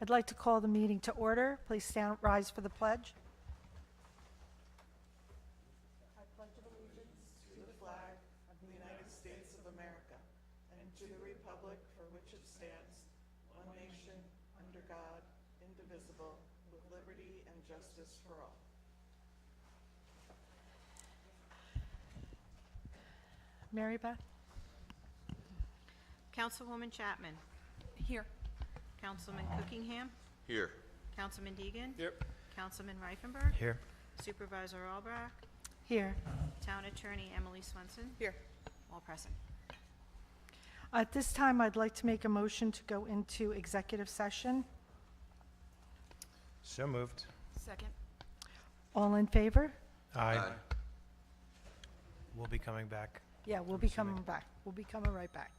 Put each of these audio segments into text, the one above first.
I'd like to call the meeting to order. Please stand, rise for the pledge. I pledge allegiance To the flag of the United States of America and to the republic for which it stands, one nation, under God, indivisible, with liberty and justice for all. Mary Beth. Councilwoman Chapman. Here. Councilman Cookingham. Here. Councilman Deegan. Here. Councilman Reifenberg. Here. Supervisor Albrecht. Here. Town Attorney Emily Swenson. Here. All present. At this time, I'd like to make a motion to go into executive session. So moved. Second. All in favor? Aye. We'll be coming back. Yeah, we'll be coming back. We'll be coming right back.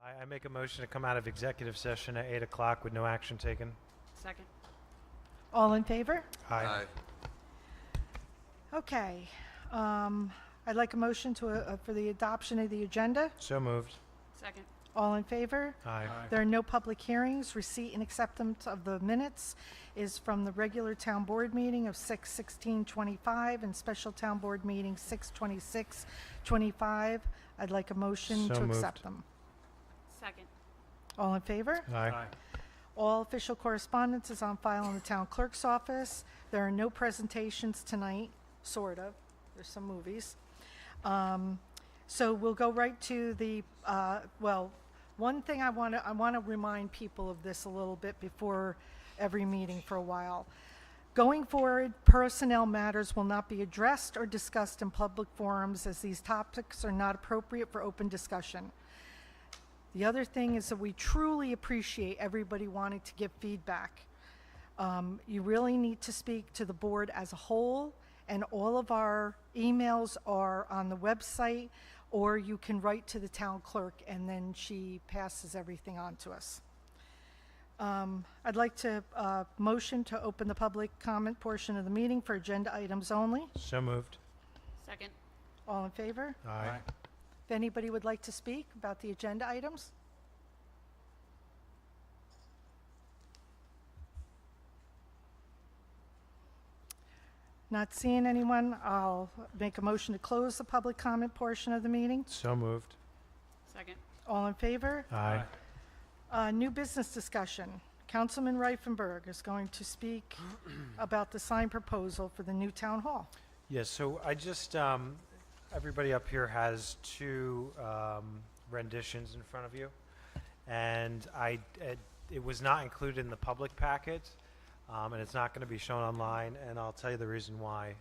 I make a motion to come out of executive session at 8 o'clock with no action taken. Second. All in favor? Aye. Okay. I'd like a motion for the adoption of the agenda. So moved. Second. All in favor? Aye. There are no public hearings. Receipt and acceptance of the minutes is from the regular town board meeting of 6/16/25 and special town board meeting 6/26/25. I'd like a motion So to moved. accept them. Second. All in favor? Aye. All official correspondence is on file in the town clerk's office. There are no presentations tonight, sort of. There's some movies. So we'll go right to the, one thing I want to remind people of this a little bit before every meeting for a while. Going forward, personnel matters will not be addressed or discussed in public forums as these topics are not appropriate for open discussion. The other thing is that we truly appreciate everybody wanting to give feedback. You really need to speak to the board as a whole, and all of our emails are on the website, or you can write to the town clerk, and then she passes everything on to us. I'd like to motion to open the public comment portion of the meeting for agenda items only. So moved. Second. All in favor? Aye. If anybody would like to speak about the agenda items? Not seeing anyone, I'll make a motion to close the public comment portion of the meeting. So moved. Second. All in favor? Aye. New business discussion. Councilman Reifenberg is going to speak about the sign proposal for the new town hall. Yes, so I just, everybody up here has two renditions in front of you. And it was not included in the public packet, and it's not going to be shown online, and I'll tell you the reason why.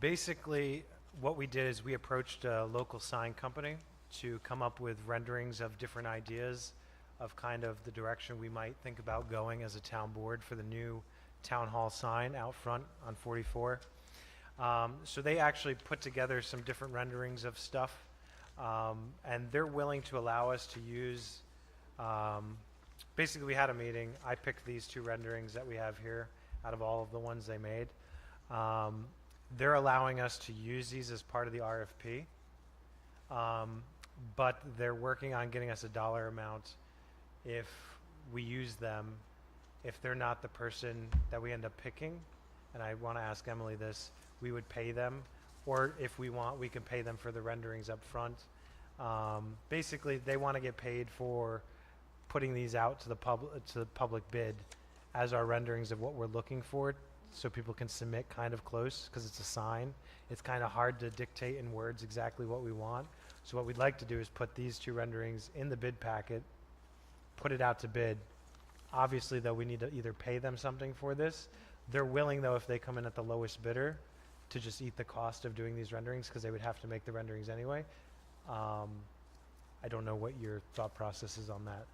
Basically, what we did is we approached a local sign company to come up with renderings of different ideas of kind of the direction we might think about going as a town board for the new town hall sign out front on 44. So they actually put together some different renderings of stuff, and they're willing to allow us to use, basically we had a meeting, I picked these two renderings that we have here out of all of the ones they made. They're allowing us to use these as part of the RFP, but they're working on getting us a dollar amount if we use them, if they're not the person that we end up picking, and I want to ask Emily this, we would pay them, or if we want, we can pay them for the renderings up front. Basically, they want to get paid for putting these out to the public bid as our renderings of what we're looking for, so people can submit kind of close, because it's a sign. It's kind of hard to dictate in words exactly what we want. So what we'd like to do is put these two renderings in the bid packet, put it out to bid. Obviously, though, we need to either pay them something for this. They're willing, though, if they come in at the lowest bidder, to just eat the cost of doing these renderings, because they would have to make the renderings anyway. I don't know what your thought process is on that.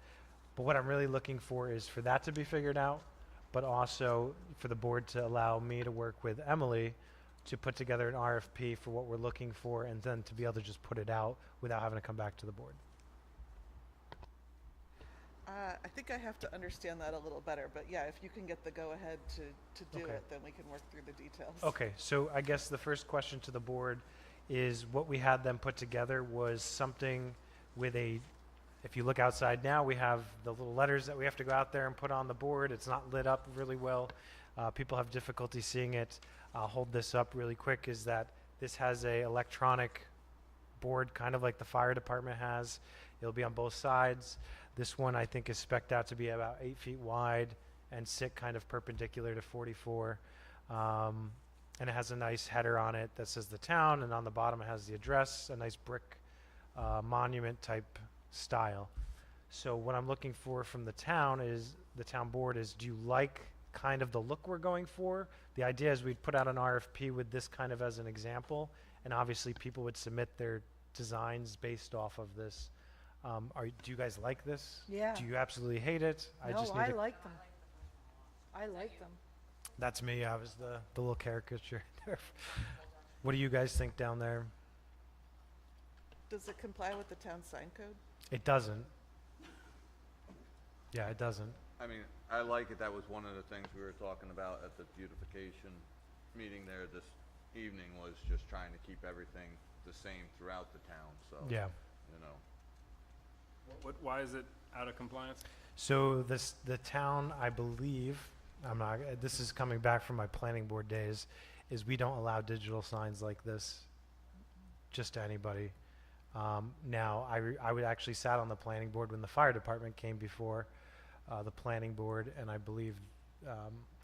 But what I'm really looking for is for that to be figured out, but also for the board to allow me to work with Emily to put together an RFP for what we're looking for, and then to be able to just put it out without having to come back to the board. I think I have to understand that a little better, but yeah, if you can get the go-ahead to do Okay. it, then we can work through the details. Okay, so I guess the first question to the board is what we had them put together was something with a, if you look outside now, we have the little letters that we have to go out there and put on the board. It's not lit up really well. People have difficulty seeing it. I'll hold this up really quick, is that this has a electronic board, kind of like the fire department has. It'll be on both sides. This one I think is spec'd out to be about 8 feet wide and sit kind of perpendicular to 44. And it has a nice header on it that says the town, and on the bottom it has the address, a nice brick monument type style. So what I'm looking for from the town board is, do you like kind of the look we're going for? The idea is we'd put out an RFP with this kind of as an example, and obviously people would submit their designs based off of this. Do you guys like this? Yeah. Do you absolutely hate it? No, I like them. I like them. That's me. I was the little caricature. What do you guys think down there? Does it comply with the town sign code? It doesn't. Yeah, it doesn't. I mean, I like it. That was one of the things we were talking about at the beautification meeting there this evening, was just trying to keep everything the same throughout the town, so. Yeah. You know, Why is it out of compliance? So the town, I believe, this is coming back from my planning board days, is we don't allow digital signs like this just to anybody. Now, I would actually sat on the planning board when the fire department came before the planning board, and I believe,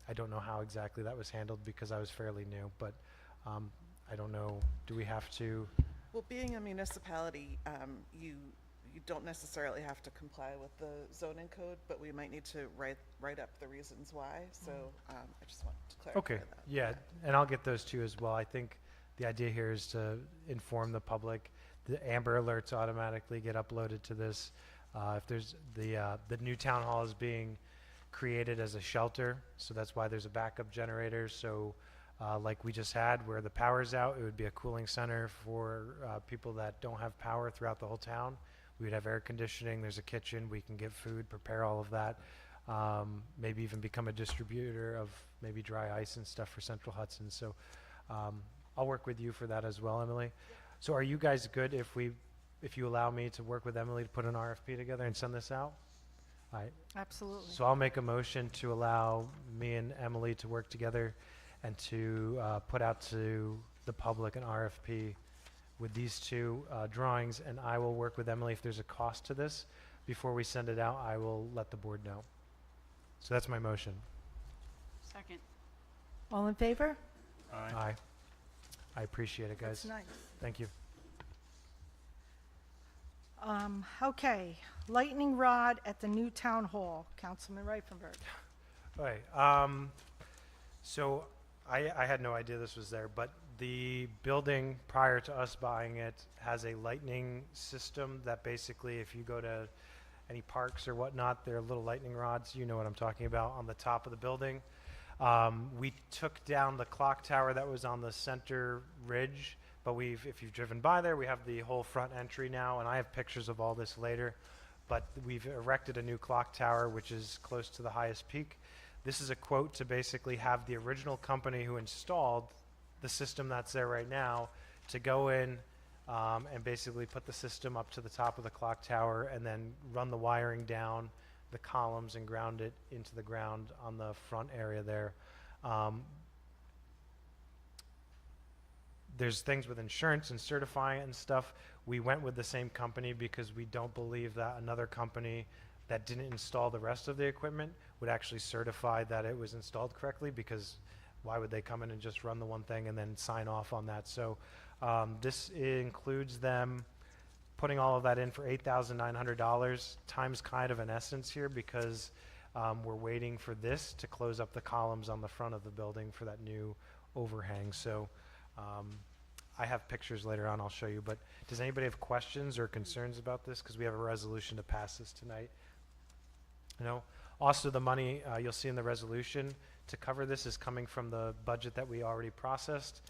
I don't know how exactly that was handled because I was fairly new, but I don't know, do we have to? Well, being a municipality, you don't necessarily have to comply with the zoning code, but we might need to write up the reasons why, so I just wanted to clarify Okay, that. yeah, and I'll get those too as well. I think the idea here is to inform the public. The Amber Alerts automatically get uploaded to this. If there's the new town hall is being created as a shelter, so that's why there's a backup generator. So like we just had, where the power's out, it would be a cooling center for people that don't have power throughout the whole town. We would have air conditioning, there's a kitchen, we can get food, prepare all of that. Maybe even become a distributor of maybe dry ice and stuff for Central Hudson. So I'll work with you for that as well, Emily. So are you guys good if you allow me to work with Emily to put an RFP together and send this out? All right. Absolutely. So I'll make a motion to allow me and Emily to work together and to put out to the public an RFP with these two drawings, and I will work with Emily if there's a cost to this. Before we send it out, I will let the board know. So that's my motion. Second. All in favor? Aye. Aye. I appreciate it, guys. That's nice. Thank you. Okay, lightning rod at the new town hall. Councilman Reifenberg. All right. So I had no idea this was there, but the building prior to us buying it has a lightning system that basically, if you go to any parks or whatnot, there are little lightning rods, you know what I'm talking about, on the top of the building. We took down the clock tower that was on the center ridge, but if you've driven by there, we have the whole front entry now, and I have pictures of all this later. But we've erected a new clock tower, which is close to the highest peak. This is a quote to basically have the original company who installed the system that's there right now to go in and basically put the system up to the top of the clock tower and then run the wiring down the columns and ground it into the ground on the front area there. There's things with insurance and certifying it and stuff. We went with the same company because we don't believe that another company that didn't install the rest of the equipment would actually certify that it was installed correctly, because why would they come in and just run the one thing and then sign off on that? So this includes them putting all of that in for $8,900. Time's kind of an essence here because we're waiting for this to close up the columns on the front of the building for that new overhang. So I have pictures later on I'll show you, but does anybody have questions or concerns about this? Because we have a resolution to pass this tonight. Also the money you'll see in the resolution to cover this is coming from the budget that we already processed.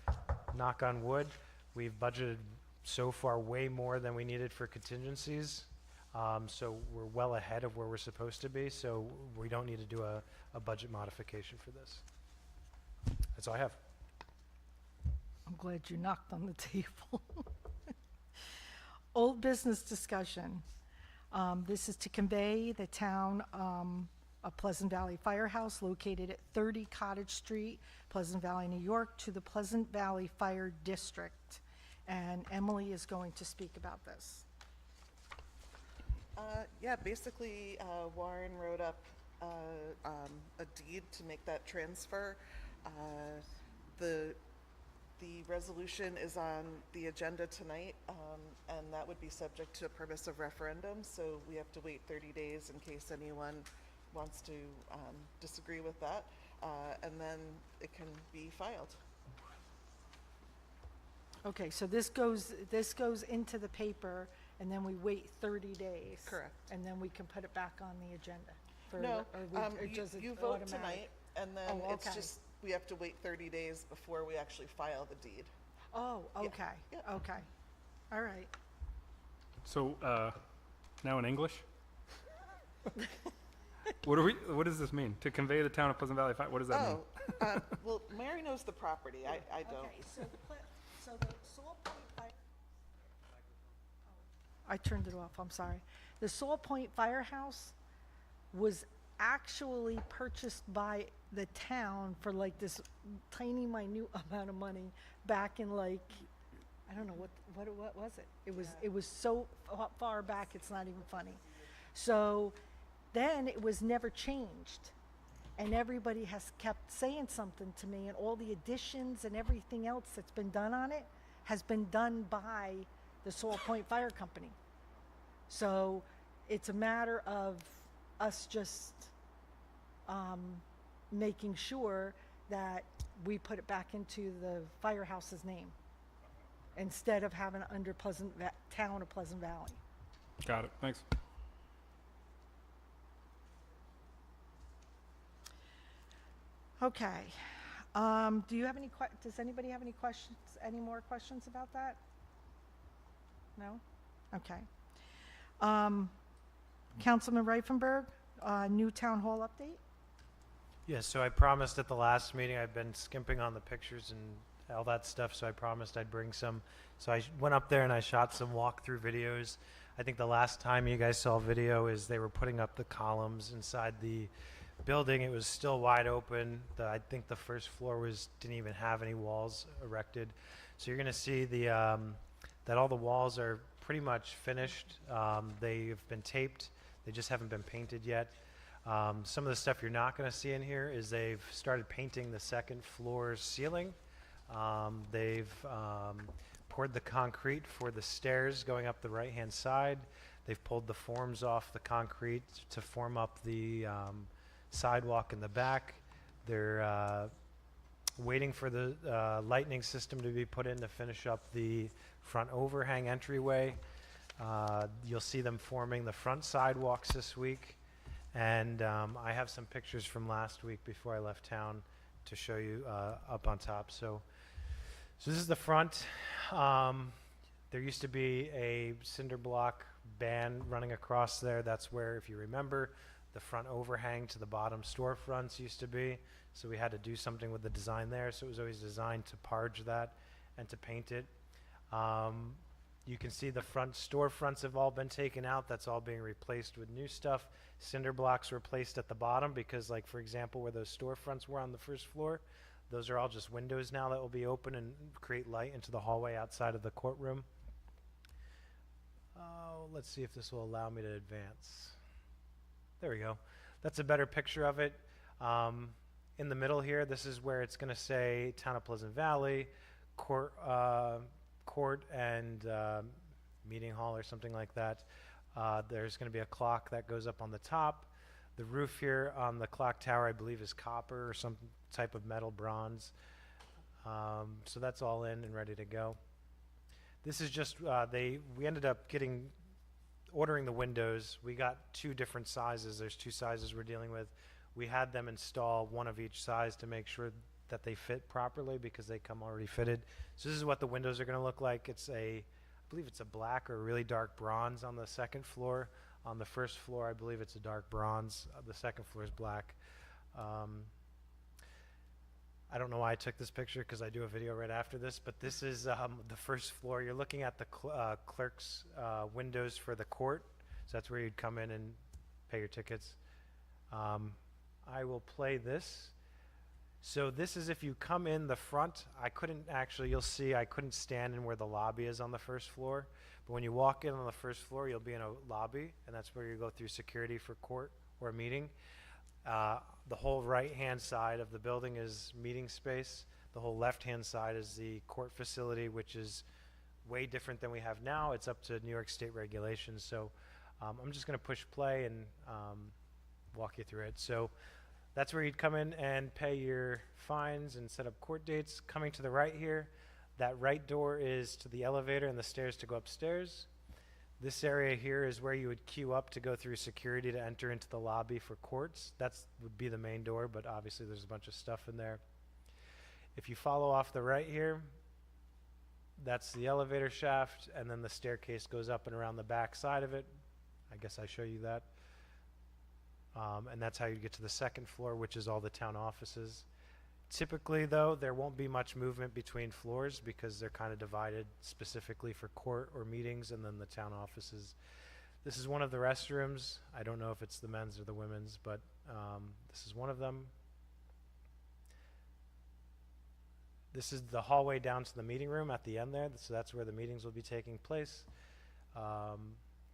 Knock on wood, we've budgeted so far way more than we needed for contingencies. So we're well ahead of where we're supposed to be, so we don't need to do a budget modification for this. That's all I have. I'm glad you knocked on the table. Old business discussion. This is to convey the town of Pleasant Valley Firehouse located at 30 Cottage Street, Pleasant Valley, New York, to the Pleasant Valley Fire District. And Emily is going to speak about this. Yeah, basically, Warren wrote up a deed to make that transfer. The resolution is on the agenda tonight, and that would be subject to a permissive referendum, so we have to wait 30 days in case anyone wants to disagree with that, and then it can be filed. Okay, so this goes into the paper, and then we wait 30 days. Correct. And then we can put it back on the agenda. for No, or does it you vote automatic? tonight, and then Oh, it's okay. just, we have to wait 30 days before we actually file the deed. Oh, Yeah, okay, yeah. okay. All right. So, now in English? What does this mean? To convey the town of Pleasant Valley Fire, what does that mean? Well, Mary knows the property, I don't. Okay, so the Saw Point Fire. I turned it off, I'm sorry. The Saw Point Firehouse was actually purchased by the town for like this tiny minute amount of money back in like, I don't know, what was it? It was so far back, it's not even funny. So then it was never changed. And everybody has kept saying something to me, and all the additions and everything else that's been done on it has been done by the Saw Point Fire Company. So it's a matter of us just making sure that we put it back into the firehouse's name instead of having it under town of Pleasant Valley. Got it, thanks. Okay. Do you have any does anybody have any questions, any more questions about that? No? Okay. Councilman Reifenberg, new town hall update? Yes, so I promised at the last meeting, I've been skimping on the pictures and all that stuff, so I promised I'd bring some. So I went up there and I shot some walkthrough videos. I think the last time you guys saw video is they were putting up the columns inside the building. It was still wide open. I think the first floor didn't even have any walls erected. So you're gonna see that all the walls are pretty much finished. They've been taped. They just haven't been painted yet. Some of the stuff you're not going to see in here is they've started painting the second floor's ceiling. They've poured the concrete for the stairs going up the right-hand side. They've pulled the forms off the concrete to form up the sidewalk in the back. They're waiting for the lightning system to be put in to finish up the front overhang entryway. You'll see them forming the front sidewalks this week. And I have some pictures from last week before I left town to show you up on top. So this is the front. There used to be a cinder block band running across there. That's where, if you remember, the front overhang to the bottom storefronts used to be. So we had to do something with the design there. So it was always designed to parge that and to paint it. You can see the front storefronts have all been taken out. That's all being replaced with new stuff. Cinder blocks were placed at the bottom because, like, for example, where those storefronts were on the first floor, those are all just windows now that will be open and create light into the hallway outside of the courtroom. Let's see if this will allow me to advance. There we go. That's a better picture of it. In the middle here, this is where it's going to say Town of Pleasant Valley, court and meeting hall or something like that. There's going to be a clock that goes up on the top. The roof here on the clock tower, I believe, is copper or some type of metal bronze. So that's all in and ready to go. This is just, we ended up ordering the windows. We got two different sizes. There's two sizes we're dealing with. We had them install one of each size to make sure that they fit properly because they come already fitted. So this is what the windows are going to look like. I believe it's a black or really dark bronze on the second floor. On the first floor, I believe it's a dark bronze. The second floor is black. I don't know why I took this picture because I do a video right after this, but this is the first floor. You're looking at the clerk's windows for the court. So that's where you'd come in and pay your tickets. I will play this. So this is if you come in the front. You'll see I couldn't stand in where the lobby is on the first floor. But when you walk in on the first floor, you'll be in a lobby, and that's where you go through security for court or a meeting. The whole right-hand side of the building is meeting space. The whole left-hand side is the court facility, which is way different than we have now. It's up to New York State regulations. So I'm just going to push play and walk you through it. So that's where you'd come in and pay your fines and set up court dates. Coming to the right here, that right door is to the elevator and the stairs to go upstairs. This area here is where you would queue up to go through security to enter into the lobby for courts. That would be the main door, but obviously there's a bunch of stuff in there. If you follow off the right here, that's the elevator shaft, and then the staircase goes up and around the back side of it. I guess I show you that. And that's how you get to the second floor, which is all the town offices. Typically, though, there won't be much movement between floors because they're kind of divided specifically for court or meetings, and then the town offices. This is one of the restrooms. I don't know if it's the men's or the women's, but this is one of them. This is the hallway down to the meeting room at the end there, so that's where the meetings will be taking place.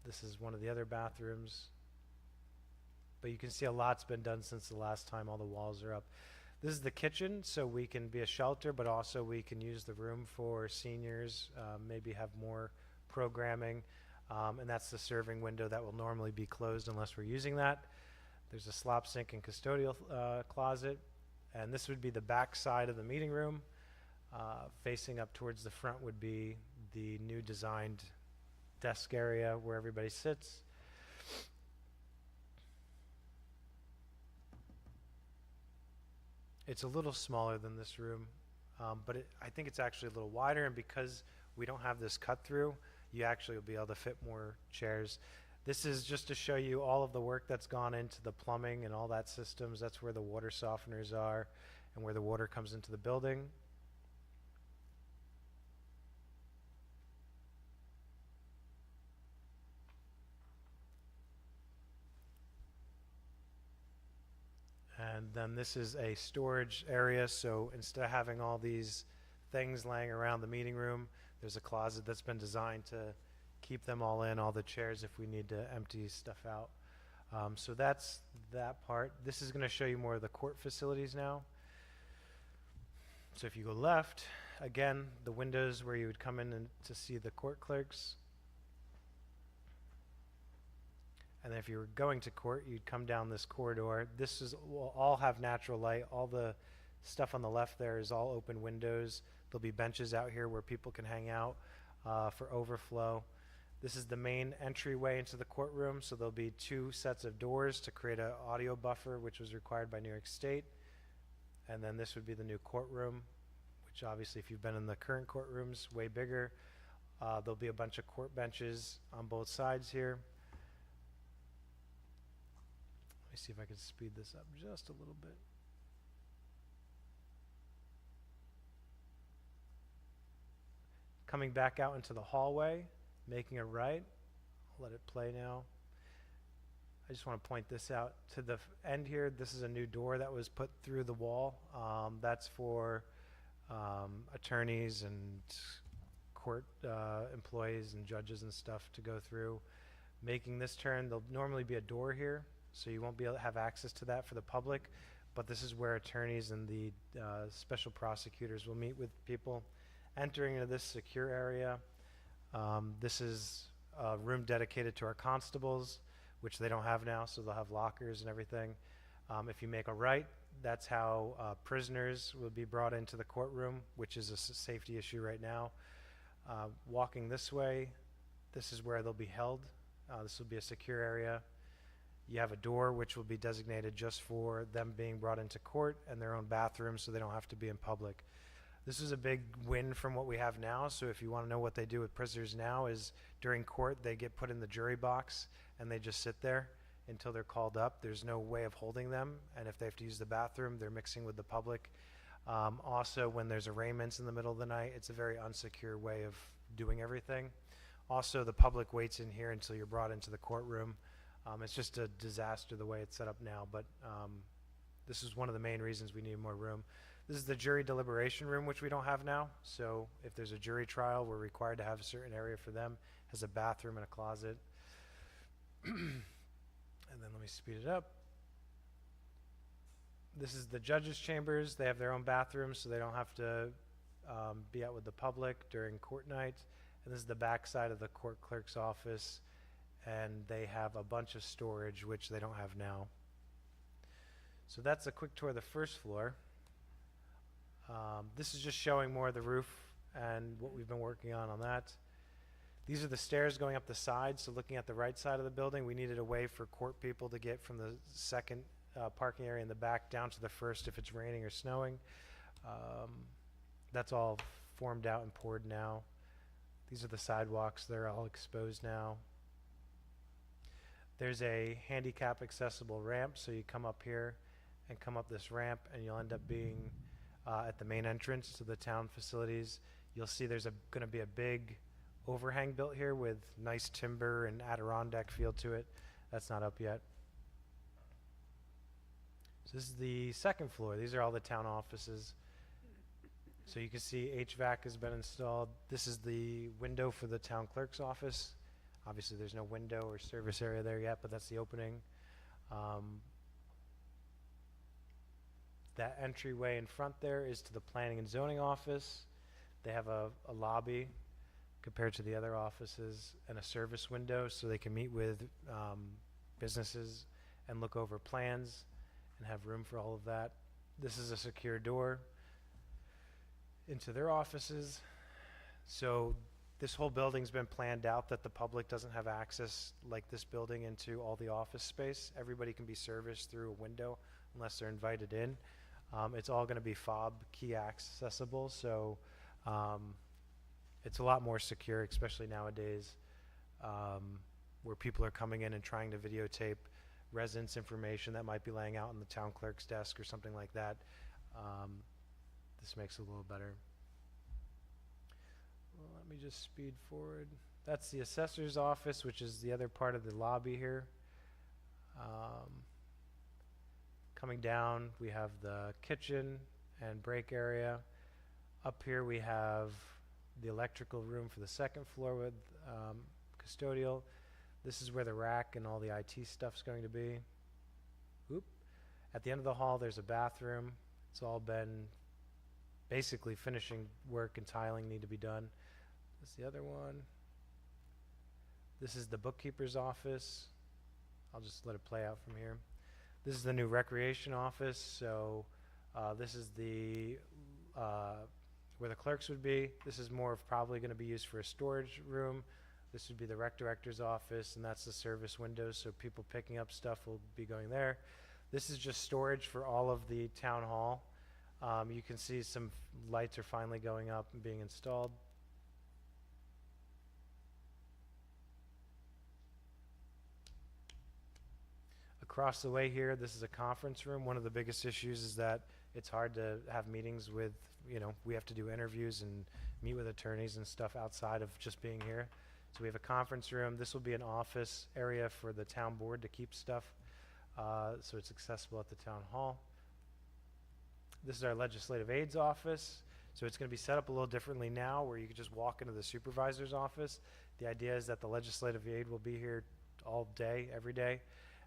This is one of the other bathrooms. But you can see a lot's been done since the last time all the walls are up. This is the kitchen, so we can be a shelter, but also we can use the room for seniors, maybe have more programming. And that's the serving window that will normally be closed unless we're using that. There's a slop sink and custodial closet. And this would be the back side of the meeting room. Facing up towards the front would be the new designed desk area where everybody sits. It's a little smaller than this room, but I think it's actually a little wider, and because we don't have this cut through, you actually will be able to fit more chairs. This is just to show you all of the work that's gone into the plumbing and all that systems. That's where the water softeners are and where the water comes into the building. And then this is a storage area, so instead of having all these things laying around the meeting room, there's a closet that's been designed to keep them all in, all the chairs if we need to empty stuff out. So that's that part. This is going to show you more of the court facilities now. So if you go left, again, the windows where you would come in and to see the court clerks. And then if you were going to court, you'd come down this corridor. This will all have natural light. All the stuff on the left there is all open windows. There'll be benches out here where people can hang out for overflow. This is the main entryway into the courtroom, so there'll be 2 sets of doors to create an audio buffer, which was required by New York State. And then this would be the new courtroom, which obviously if you've been in the current courtrooms, way bigger. There'll be a bunch of court benches on both sides here. Let me see if I can speed this up just a little bit. Coming back out into the hallway, making a right. I'll let it play now. I just want to point this out. To the end here, this is a new door that was put through the wall. That's for attorneys and court employees and judges and stuff to go through. Making this turn, there'll normally be a door here, so you won't be able to have access to that for the public, but this is where attorneys and the special prosecutors will meet with people. Entering into this secure area, this is a room dedicated to our constables, which they don't have now, so they'll have lockers and everything. If you make a right, that's how prisoners will be brought into the courtroom, which is a safety issue right now. Walking this way, this is where they'll be held. This will be a secure area. You have a door which will be designated just for them being brought into court and their own bathroom, so they don't have to be in public. This is a big win from what we have now, so if you want to know what they do with prisoners now is during court they get put in the jury box and they just sit there until they're called up. There's no way of holding them, and if they have to use the bathroom, they're mixing with the public. Also, when there's arraignments in the middle of the night, it's a very unsecure way of doing everything. Also, the public waits in here until you're brought into the courtroom. It's just a disaster the way it's set up now, but this is one of the main reasons we need more room. This is the jury deliberation room, which we don't have now. So if there's a jury trial, we're required to have a certain area for them. It has a bathroom and a closet. And then let me speed it up. This is the judges' chambers. They have their own bathrooms, so they don't have to be out with the public during court night. And this is the back side of the court clerk's office. And they have a bunch of storage, which they don't have now. So that's a quick tour of the first floor. This is just showing more of the roof and what we've been working on that. These are the stairs going up the side, so looking at the right side of the building, we needed a way for court people to get from the second parking area in the back down to the first if it's raining or snowing. That's all formed out and poured now. These are the sidewalks. They're all exposed now. There's a handicap accessible ramp, so you come up here and come up this ramp, and you'll end up being at the main entrance to the town facilities. You'll see there's going to be a big overhang built here with nice timber and Adirondack feel to it. That's not up yet. So this is the second floor. These are all the town offices. So you can see HVAC has been installed. This is the window for the town clerk's office. Obviously, there's no window or service area there yet, but that's the opening. That entryway in front there is to the planning and zoning office. They have a lobby compared to the other offices and a service window so they can meet with businesses and look over plans and have room for all of that. This is a secure door into their offices. So this whole building's been planned out that the public doesn't have access like this building into all the office space. Everybody can be serviced through a window unless they're invited in. It's all going to be fob key accessible, so it's a lot more secure, especially nowadays where people are coming in and trying to videotape residents' information that might be laying out on the town clerk's desk or something like that. This makes it a little better. Well, let me just speed forward. That's the assessor's office, which is the other part of the lobby here. Coming down, we have the kitchen and break area. Up here we have the electrical room for the second floor with custodial. This is where the rack and all the IT stuff's going to be. Oop. At the end of the hall, there's a bathroom. It's all been basically finishing work and tiling need to be done. That's the other one. This is the bookkeeper's office. I'll just let it play out from here. This is the new recreation office. So this is the where the clerks would be. This is more of probably going to be used for a storage room. This would be the rec director's office, and that's the service windows, so people picking up stuff will be going there. This is just storage for all of the town hall. You can see some lights are finally going up and being installed. Across the way here, this is a conference room. One of the biggest issues is that it's hard to have meetings with, we have to do interviews and meet with attorneys and stuff outside of just being here. So we have a conference room. This will be an office area for the town board to keep stuff, so it's accessible at the town hall. This is our legislative aides office. So it's going to be set up a little differently now, where you can just walk into the supervisor's office. The idea is that the legislative aide will be here all day, every day,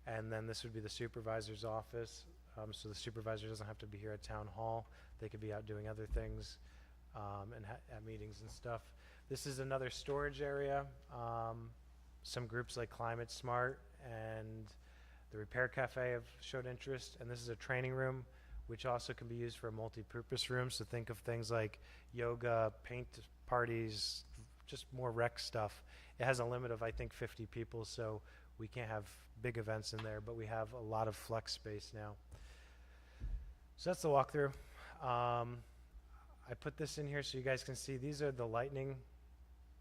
and then this would be the supervisor's office. So the supervisor doesn't have to be here at town hall. They could be out doing other things and at meetings and stuff. This is another storage area. Some groups like Climate Smart and the Repair Cafe have showed interest. And this is a training room, which also can be used for a multi-purpose room. So think of things like yoga, paint parties, just more rec stuff. It has a limit of, I think, 50 people, so we can't have big events in there, but we have a lot of flex space now. So that's the walkthrough. I put this in here so you guys can see. These are the lightning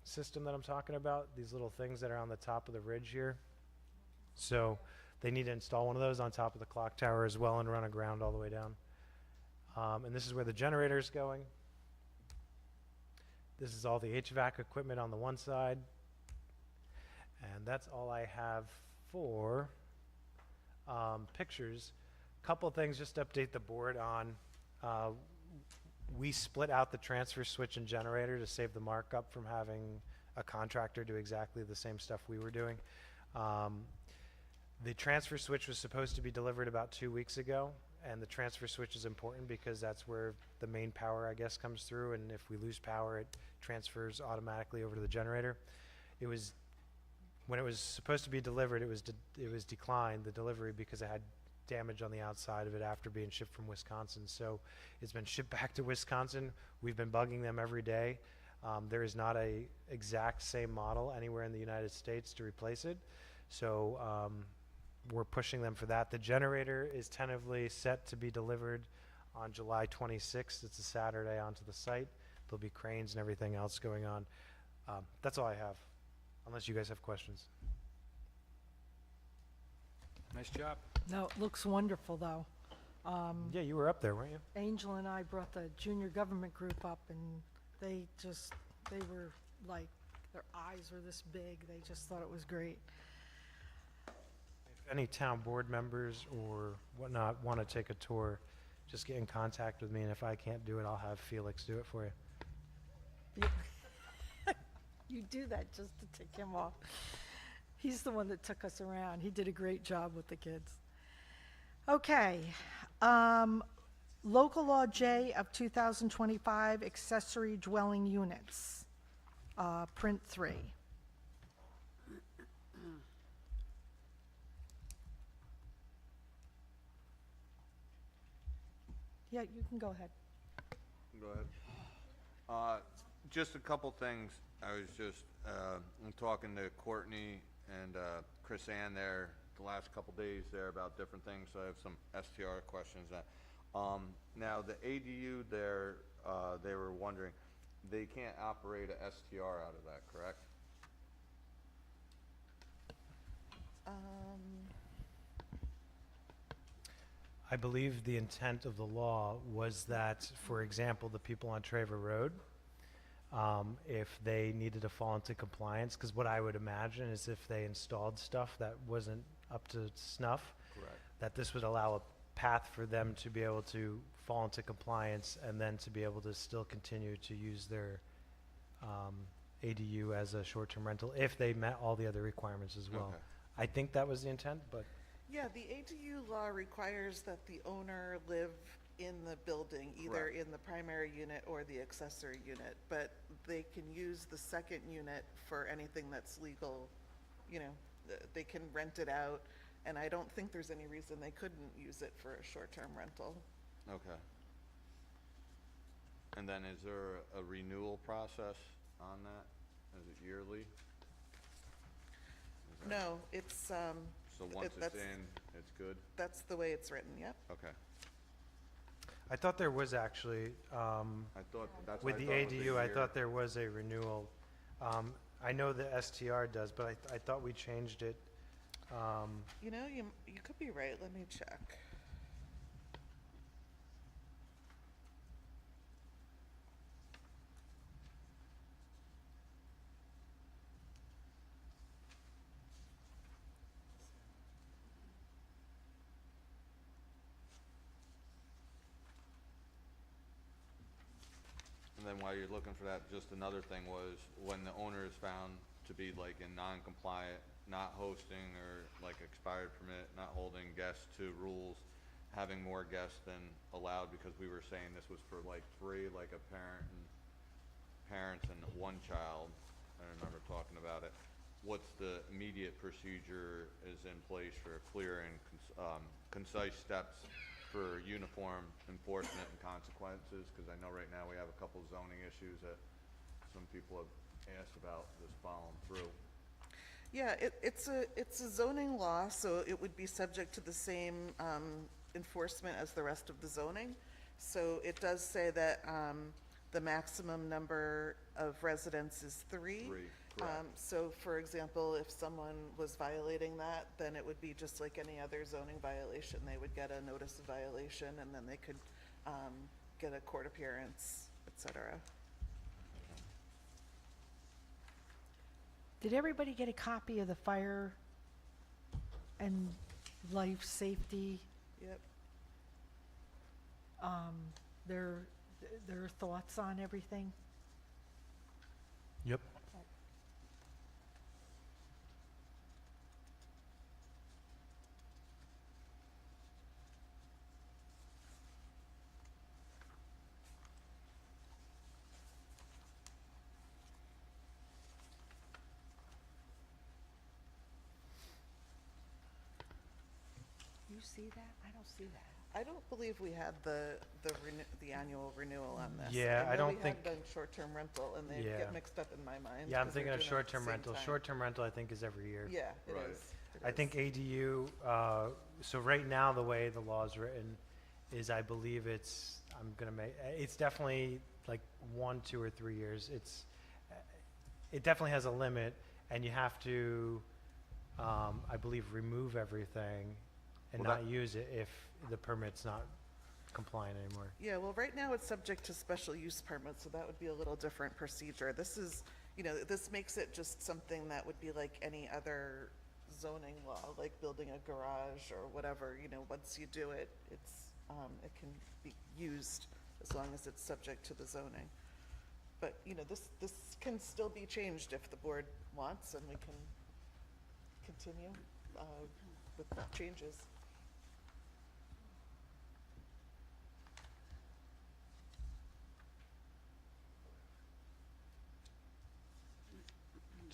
system that I'm talking about, these little things that are on the top of the ridge here. So they need to install one of those on top of the clock tower as well and run a ground all the way down. And this is where the generator is going. This is all the HVAC equipment on the one side. And that's all I have for pictures. Couple things just to update the board on. We split out the transfer switch and generator to save the markup from having a contractor do exactly the same stuff we were doing. The transfer switch was supposed to be delivered about 2 weeks ago, and the transfer switch is important because that's where the main power, I guess, comes through, and if we lose power, it transfers automatically over to the generator. When it was supposed to be delivered, it was declined, the delivery, because it had damage on the outside of it after being shipped from Wisconsin. So it's been shipped back to Wisconsin. We've been bugging them every day. There is not a exact same model anywhere in the United States to replace it. So we're pushing them for that. The generator is tentatively set to be delivered on July 26th. It's a Saturday onto the site. There'll be cranes and everything else going on. That's all I have, unless you guys have questions. Nice job. No, it looks wonderful, though. Yeah, you were up there, weren't you? Angel and I brought the junior government group up, and they were like, their eyes were this big. They just thought it was great. If any town board members or whatnot want to take a tour, just get in contact with me, and if I can't do it, I'll have Felix do it for you. You do that just to tick him off. He's the one that took us around. He did a great job with the kids. Okay. Local Law J of 2025, accessory dwelling units, print 3. Yeah, you can go ahead. Go ahead. Just a couple things. I was just I'm talking to Courtney and Chris Ann there the last couple days there about different things. So I have some STR questions. Now the ADU there, they were wondering, they can't operate a STR out of that, correct? I believe the intent of the law was that, for example, the people on Traver Road, if they needed to fall into compliance, because what I would imagine is if they installed stuff that wasn't up to snuff, Correct. that this would allow a path for them to be able to fall into compliance and then to be able to still continue to use their ADU as a short-term rental if they met all the other requirements as well. Okay. I think that was the intent, but Yeah, the ADU law requires that the owner live in the building, either Correct. in the primary unit or the accessory unit, but they can use the second unit for anything that's legal. You know, they can rent it out, and I don't think there's any reason they couldn't use it for a short-term rental. Okay. And then is there a renewal process on that? Is it yearly? Is that- No, it's, So once it's that's- in, it's good? that's the way it's written, yep. Okay. I thought there was actually, I thought, that's with what I the thought it was a ADU, I year. thought there was a renewal. I know the STR does, but I thought we changed it. You know, you could be right, let me check. And then while you're looking for that, just another thing was when the owner is found to be like in non-compliant, not hosting or like expired permit, not holding guests to rules, having more guests than allowed, because we were saying this was for like 3, like a parents and 1 child. I remember talking about it. What's the immediate procedure is in place for clear and concise steps for uniform enforcement and consequences? Because I know right now we have a couple zoning issues that some people have asked about this following through. Yeah, it's a zoning law, so it would be subject to the same enforcement as the rest of the zoning. So it does say that the maximum number of residents is 3. 3, correct. So for example, if someone was violating that, then it would be just like any other zoning violation. They would get a notice of violation, and then they could get a court appearance, et cetera. Did everybody get a copy of the fire and life safety, Yep. their thoughts on everything? Yep. You see that? I don't see that. I don't believe we had the annual renewal on this. Yeah, I don't know think- we had done short-term rental, and they Yeah. get mixed up in my mind. Yeah, I'm 'cause they're thinking of doing it at the short-term same rental. time. Short-term rental, I think, is every year. Yeah, it Right. is. It I think is. ADU, so right now, the way the law is written is I believe it's, it's definitely like 1, 2, or 3 years. It definitely has a limit, and you have to I believe, remove everything and Well, not use it if the permit's not compliant anymore. Yeah, well, right now it's subject to special use permit, so that would be a little different procedure. This is, this makes it just something that would be like any other zoning law, like building a garage or whatever, once you do it, it can be used as long as it's subject to the zoning. But, this can still be changed if the board wants, and we can continue with changes.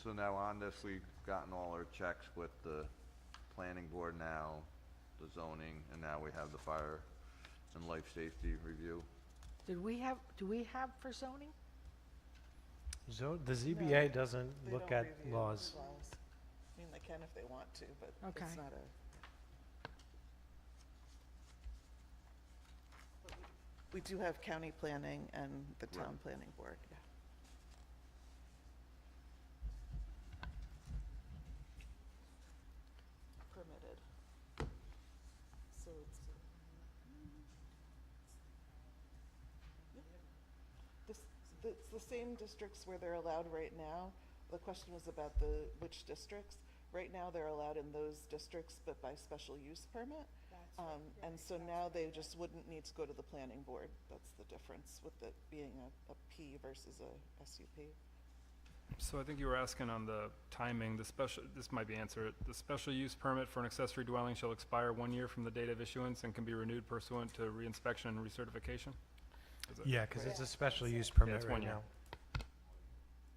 So now on this, we've gotten all our checks with the planning board now, the zoning, and now we have the fire and life safety review. Do we have for zoning? So the ZBA doesn't They look don't at review laws. I mean, they can if they want to, but Okay. it's not a. But we do have county planning and the town Right. planning board, yeah. Permitted. So it's. It's the same districts where they're allowed right now. The question was about which districts. Right now, they're allowed in those districts, but by special use permit. And so now they just wouldn't need to go to the planning board. That's the difference with it being a P versus a SUP. So I think you were asking on the timing, this might be answered. The special use permit for an accessory dwelling shall expire 1 year from the date of issuance and can be renewed pursuant to reinspection and recertification? Is it- Yeah, because it's a special use Yeah, permit it's right 1 year. now.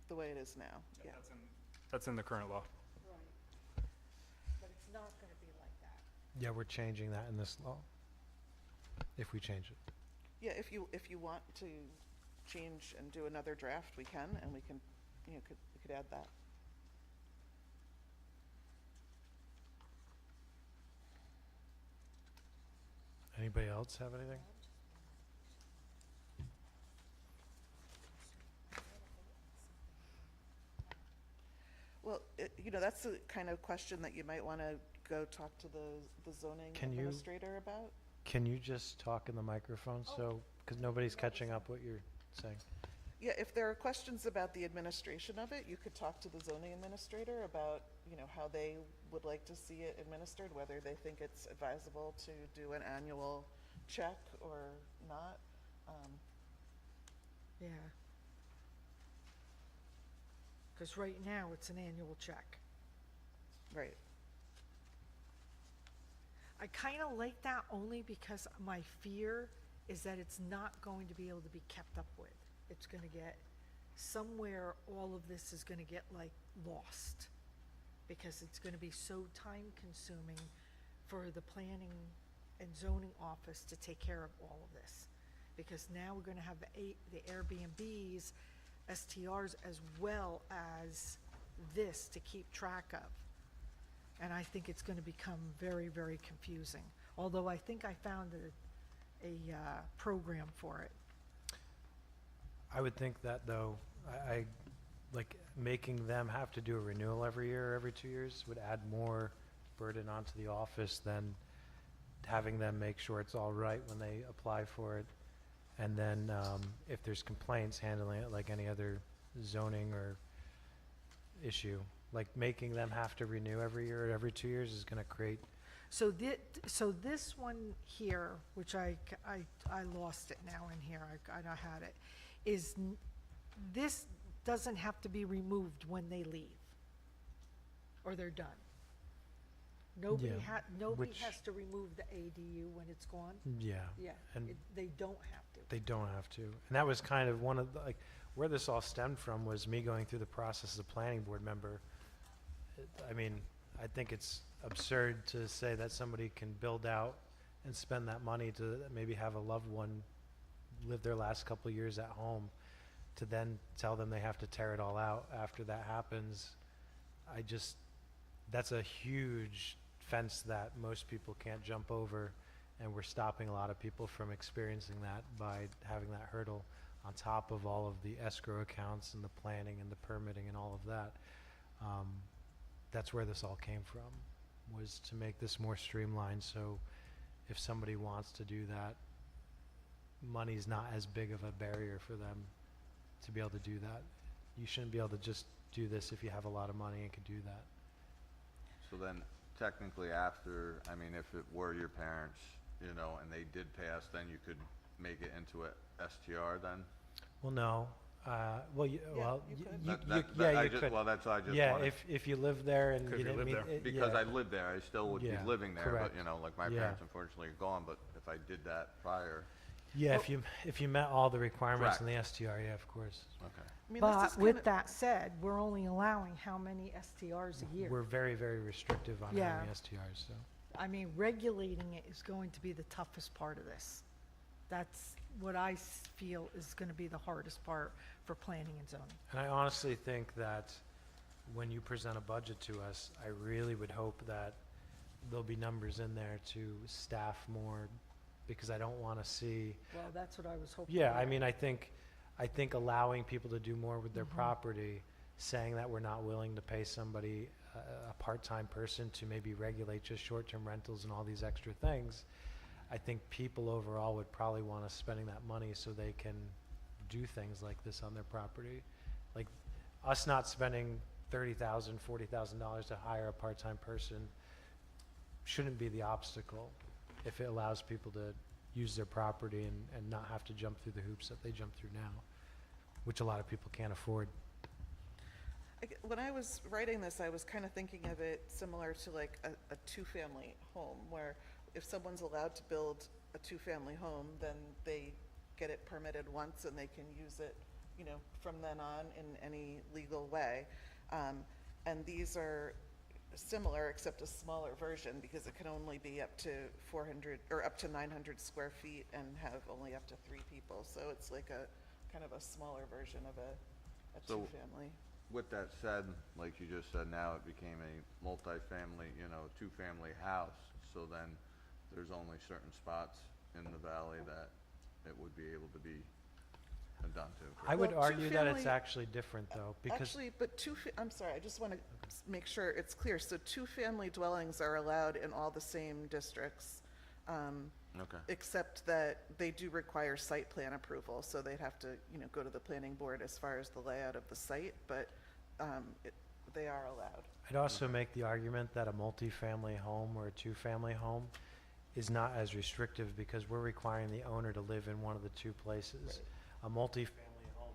The way it is now, yeah. That's in the current law. Right. But it's not gonna be like that. Yeah, we're changing that in this law, if we change it. Yeah, if you want to change and do another draft, we can, and we can, we could add that. Anybody else have anything? Well, that's the kind of question that you might want to go talk to the zoning Can you- administrator about. Can you just talk in the microphone so, because nobody's catching up what you're saying? Yeah, if there are questions about the administration of it, you could talk to the zoning administrator about, how they would like to see it administered, whether they think it's advisable to do an annual check or not. Yeah. Because right now, it's an annual check. Right. I kind of like that only because my fear is that it's not going to be able to be kept up with. It's going to get, somewhere all of this is going to get like lost. Because it's going to be so time consuming for the planning and zoning office to take care of all of this. Because now we're going to have the Airbnbs, STRs, as well as this to keep track of. And I think it's going to become very, very confusing. Although I think I found a program for it. I would think that, though, I like making them have to do a renewal every year or every 2 years would add more burden onto the office than having them make sure it's all right when they apply for it. And then if there's complaints, handling it like any other zoning or issue. Like making them have to renew every year or every 2 years is going to create. So this one here, which I lost it now in here, I had it, is, this doesn't have to be removed when they leave, or they're done. Nobody Yeah, nobody which- has to remove the ADU when it's gone? Yeah. Yeah, And they don't have to. they don't have to. And that was kind of one of the, like, where this all stemmed from was me going through the process as a planning board member. I mean, I think it's absurd to say that somebody can build out and spend that money to maybe have a loved one live their last couple of years at home, to then tell them they have to tear it all out after that happens. That's a huge fence that most people can't jump over, and we're stopping a lot of people from experiencing that by having that hurdle on top of all of the escrow accounts and the planning and the permitting and all of that. that's where this all came from, was to make this more streamlined, so if somebody wants to do that, money's not as big of a barrier for them to be able to do that. You shouldn't be able to just do this if you have a lot of money and could do that. So then technically after, I mean, if it were your parents, you know, and they did pass, then you could make it into a STR then? Well, no, well, you could. yeah, you could. Well, that's what I just Yeah, wanted. if you live there and Could you if you didn't live meet. there. it- Because yeah. I lived there, I still would be Yeah, living there, correct. but, you know, like my Yeah. parents unfortunately are gone, but if I did that prior, Yeah, if you met all the requirements in the Correct. STR, yeah, of course. okay. I mean, this But is with kinda- that said, we're only allowing how many STRs a year? We're very, very restrictive on how Yeah. many STRs, so. I mean, regulating it is going to be the toughest part of this. That's what I feel is going to be the hardest part for planning and zoning. And I honestly think that when you present a budget to us, I really would hope that there'll be numbers in there to staff more, because I don't want to see. Well, that's what I was hoping. Yeah, for. I mean, I think allowing people to do more with their property, saying that we're not willing to pay somebody, a part-time person to maybe regulate just short-term rentals and all these extra things, I think people overall would probably want us spending that money so they can do things like this on their property. Like, us not spending $30,000, $40,000 to hire a part-time person shouldn't be the obstacle if it allows people to use their property and not have to jump through the hoops that they jump through now, which a lot of people can't afford. When I was writing this, I was kind of thinking of it similar to like a two-family home, where if someone's allowed to build a two-family home, then they get it permitted once and they can use it, you know, from then on in any legal way. And these are similar, except a smaller version, because it can only be up to 400, or up to 900 square feet and have only up to 3 people. So it's like a, kind of a smaller version of a So- two-family. With that said, like you just said, now it became a multifamily, you know, two-family house, so then there's only certain spots in the valley that it would be able to be done to. I would Well, argue that it's two-family- actually different though, because, Actually, but I'm sorry, I just want to make sure it's clear. So two-family dwellings are allowed in all the same districts, Okay, except that they do require site plan approval. So they'd have to, you know, go to the planning board as far as the layout of the site, but they are allowed. I'd also make the argument that a multifamily home or a two-family home is not as restrictive, because we're requiring the owner to live in one of the two places. A multifamily home,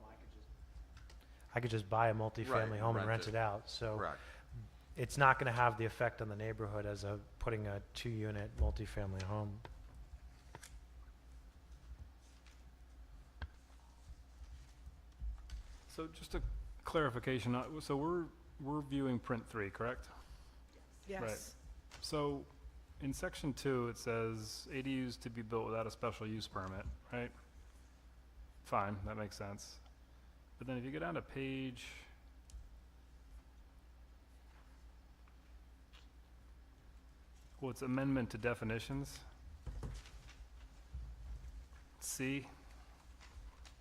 I could just buy a multifamily Right, home and rent rent it. it out, so correct. it's not gonna have the effect on the neighborhood as putting a 2-unit multifamily home. So just a clarification, so we're viewing print 3, correct? Yes. So in section 2, it says ADUs to be built without a special use permit, right? Fine, that makes sense. But then if you go down to page, well, it's amendment to definitions. C.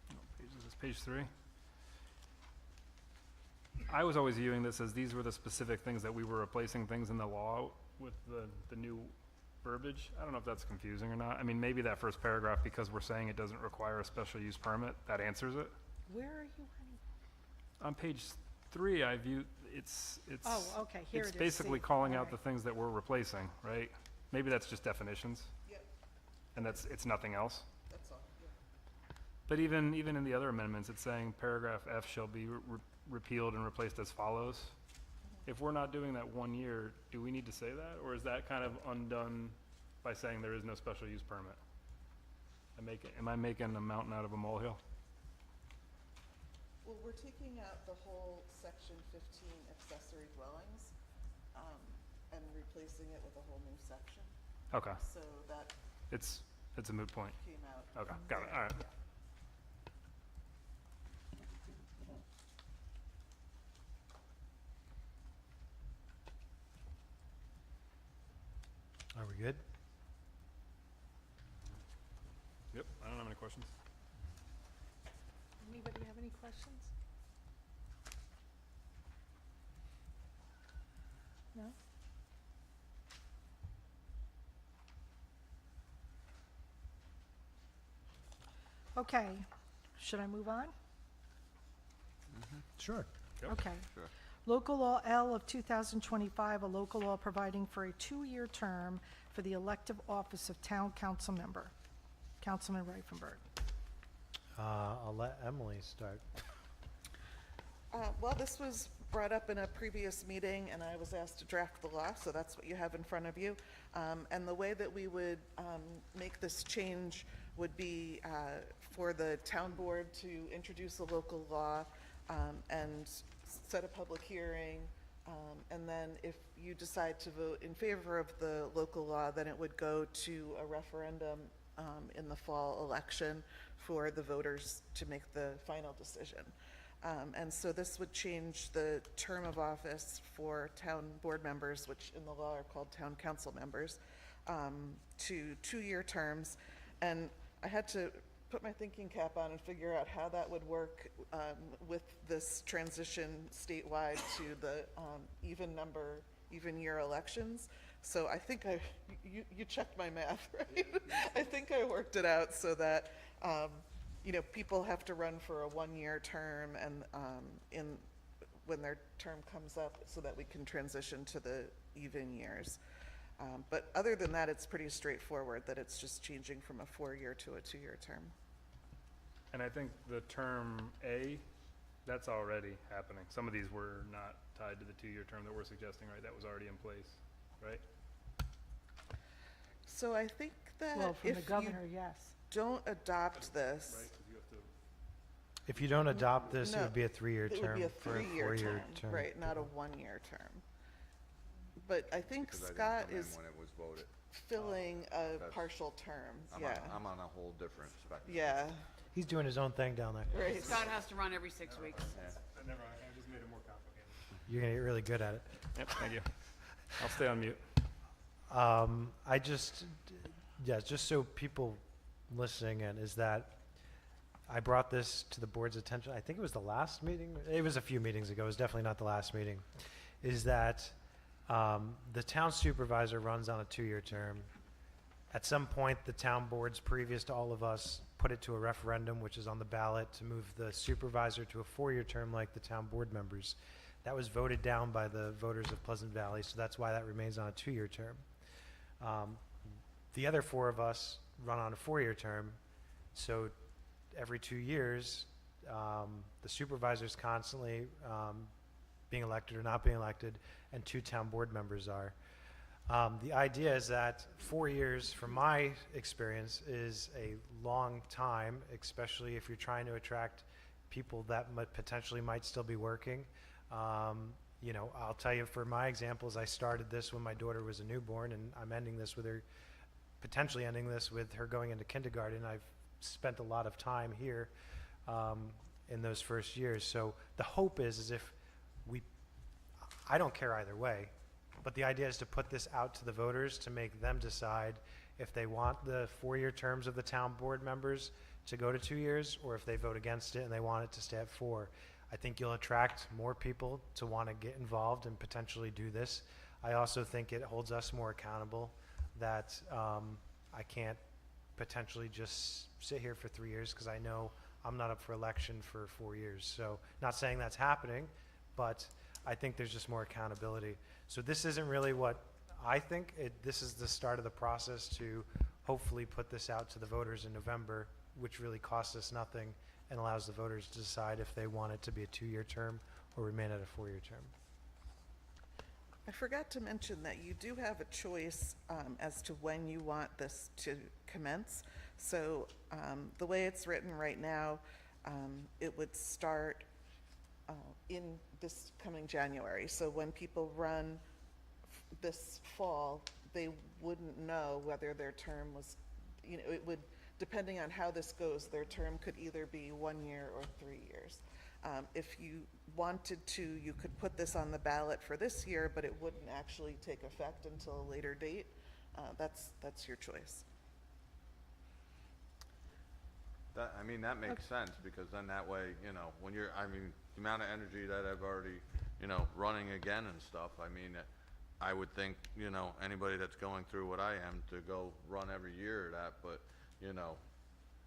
What page is this? Page 3? I was always viewing this as these were the specific things that we were replacing things in the law with the new verbiage. I don't know if that's confusing or not. I mean, maybe that first paragraph, because we're saying it doesn't require a special use permit, that answers it. Where are you running? On page 3, I view, it's. Oh, okay, here it is. It's basically See, calling all out the right. things that we're replacing, right? Maybe that's just definitions, Yep, and it's nothing else. that's all. Yeah. But even in the other amendments, it's saying paragraph F shall be repealed and replaced as follows. If we're not doing that 1 year, do we need to say that? Or is that kind of undone by saying there is no special use permit? Am I making a mountain out of a molehill? Well, we're taking out the whole section 15 accessory dwellings, and replacing it with a whole new section. Okay, So that it's a moot point. came out. Okay, got it, all right. Yeah. Are we good? Yep, I don't have any questions. Anybody have any questions? No? Okay, should I move on? Sure. Yep. Okay. Sure. Local Law L of 2025, a local law providing for a 2-year term for the elective office of town council member. Councilman Reifenberg. I'll let Emily start. Well, this was brought up in a previous meeting, and I was asked to draft the law, so that's what you have in front of you. And the way that we would make this change would be for the town board to introduce a local law and set a public hearing. And then if you decide to vote in favor of the local law, then it would go to a referendum in the fall election for the voters to make the final decision. And so this would change the term of office for town board members, which in the law are called town council members, to 2-year terms. And I had to put my thinking cap on and figure out how that would work with this transition statewide to the even year elections. So I think you checked my math, right? I think I worked it out so that, people have to run for a 1-year term and when their term comes up so that we can transition to the even years. But other than that, it's pretty straightforward, that it's just changing from a 4-year to a 2-year term. And I think the term A, that's already happening. Some of these were not tied to the 2-year term that we're suggesting, right? That was already in place, right? So I think that Well, from if the you governor, yes. don't adopt this, Right, 'cause you have to, If you don't adopt this, it No, would be a 3-year it would term be a for a 3-year 4-year term, term. right, not a 1-year term. But I think Because I didn't Scott come in is when it was voted. filling a That's- partial term, I'm yeah. I'm on a whole different spectrum. Yeah, He's doing his own thing down there. right. Scott has to run every 6 weeks. never mind, I just made it more complicated. You're gonna get really good at it. Yep, thank you. I'll stay on mute. Just so people listening in, is that I brought this to the board's attention, I think it was the last meeting, it was a few meetings ago, it was definitely not the last meeting, is that the town supervisor runs on a 2-year term. At some point, the town boards previous to all of us put it to a referendum, which is on the ballot, to move the supervisor to a 4-year term like the town board members. That was voted down by the voters of Pleasant Valley, so that's why that remains on a 2-year term. The other 4 of us run on a 4-year term, so every 2 years, the supervisor's constantly being elected or not being elected, and 2 town board members are. The idea is that 4 years, from my experience, is a long time, especially if you're trying to attract people that potentially might still be working. I'll tell you, for my examples, I started this when my daughter was a newborn, and I'm potentially ending this with her going into kindergarten. I've spent a lot of time here in those first years. So the hope is if I don't care either way, but the idea is to put this out to the voters to make them decide if they want the 4-year terms of the town board members to go to 2 years, or if they vote against it and they want it to stay at 4. I think you'll attract more people to want to get involved and potentially do this. I also think it holds us more accountable that I can't potentially just sit here for 3 years because I know I'm not up for election for 4 years. So not saying that's happening, but I think there's just more accountability. So this isn't really what I think. This is the start of the process to hopefully put this out to the voters in November, which really costs us nothing and allows the voters to decide if they want it to be a 2-year term or remain at a 4-year term. I forgot to mention that you do have a choice as to when you want this to commence. So the way it's written right now, it would start in this coming January. So when people run this fall, they wouldn't know whether their term was, it would, depending on how this goes, their term could either be 1 year or 3 years. If you wanted to, you could put this on the ballot for this year, but it wouldn't actually take effect until a later date. That's your choice. That makes sense, because then that way, when the amount of energy that I've already, running again and stuff, I would think, you know, anybody that's going through what I am to go run every year that, but, you know,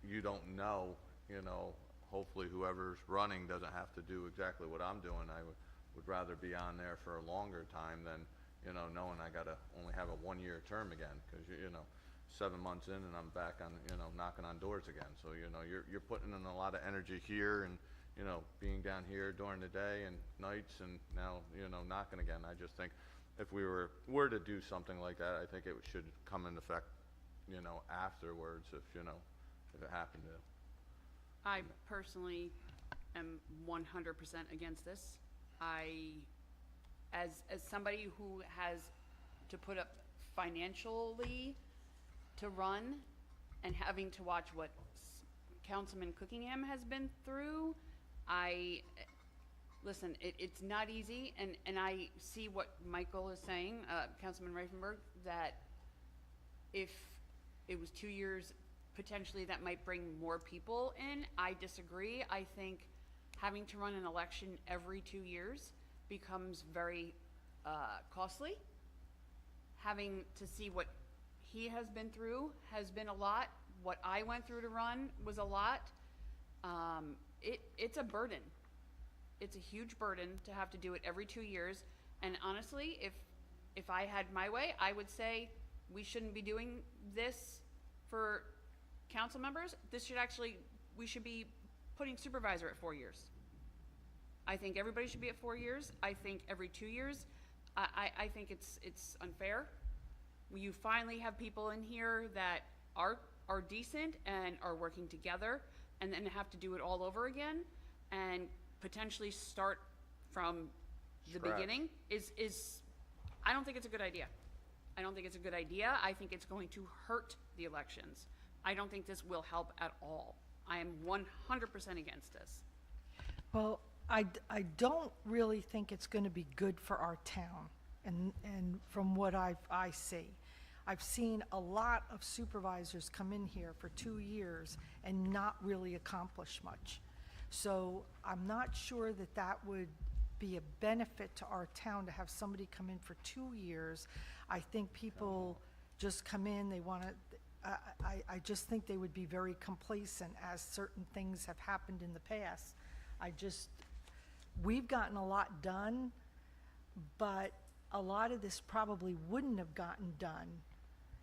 you don't know, you know, hopefully whoever's running doesn't have to do exactly what I'm doing. I would rather be on there for a longer time than, you know, knowing I gotta only have a 1-year term again, cause you know, 7 months in and I'm back on, you know, knocking on doors again. So, you know, you're putting in a lot of energy here and, you know, being down here during the day and nights and now, you know, knocking again. I just think if we were to do something like that, I think it should come into effect, you know, afterwards if, you know, if it happened to. I personally am 100% against this. As somebody who has to put up financially to run and having to watch what Councilman Cookingham has been through, listen, it's not easy, and I see what Michael is saying, Councilman Reifenberg, that if it was 2 years, potentially that might bring more people in. I disagree. I think having to run an election every 2 years becomes very costly. Having to see what he has been through has been a lot. What I went through to run was a lot. It's a burden. It's a huge burden to have to do it every 2 years. And honestly, if I had my way, I would say we shouldn't be doing this for council members. We should be putting supervisor at 4 years. I think everybody should be at 4 years. I think every 2 years, I think it's unfair. You finally have people in here that are decent and are working together, and then have to do it all over again and potentially start from the Scratch. beginning is I don't think it's a good idea. I don't think it's a good idea. I think it's going to hurt the elections. I don't think this will help at all. I am 100% against this. Well, I don't really think it's going to be good for our town, and from what I see. I've seen a lot of supervisors come in here for 2 years and not really accomplish much. So I'm not sure that that would be a benefit to our town to have somebody come in for 2 years. I think people just come in, they want to, I just think they would be very complacent as certain things have happened in the past. We've gotten a lot done, but a lot of this probably wouldn't have gotten done.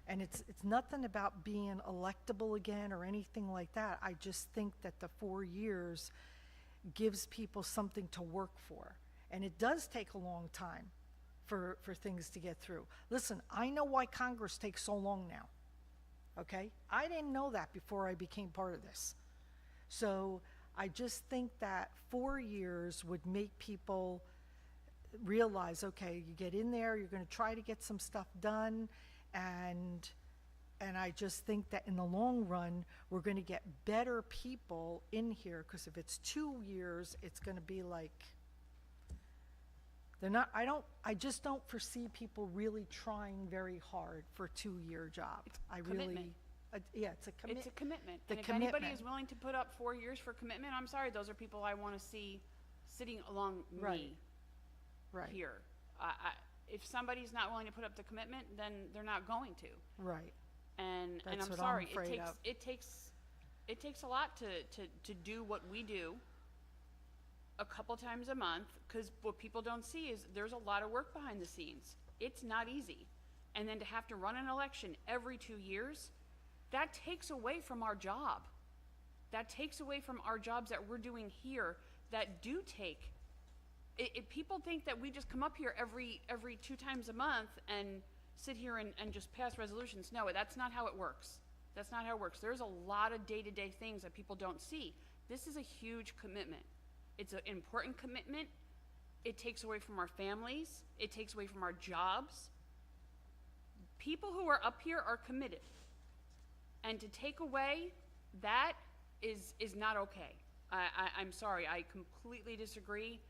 And it's nothing about being electable again or anything like that. I just think that the 4 years gives people something to work for. And it does take a long time for things to get through. Listen, I know why Congress takes so long now, okay? I didn't know that before I became part of this. So I just think that 4 years would make people realize, okay, you get in there, you're gonna try to get some stuff done, and I just think that in the long run, we're gonna get better people in here, because if it's 2 years, it's gonna be like, I just don't foresee people really trying very hard for a 2-year job. Commitment. Yeah, it's a commitment. It's a commitment. The And if anybody commitment. is willing to put up 4 years for commitment, I'm sorry, those are people I want to see sitting along Right. me Right, here. If somebody's not willing to put up the commitment, then they're not going to. right. And That's I'm what I'm sorry, afraid of. it takes a lot to do what we do a couple times a month, because what people don't see is there's a lot of work behind the scenes. It's not easy. And then to have to run an election every 2 years, that takes away from our job. That takes away from our jobs that we're doing here that do take. If people think that we just come up here every 2 times a month and sit here and just pass resolutions, no, that's not how it works. That's not how it works. There's a lot of day-to-day things that people don't see. This is a huge commitment. It's an important commitment. It takes away from our families. It takes away from our jobs. People who are up here are committed. And to take away that is not okay. I'm sorry, I completely disagree.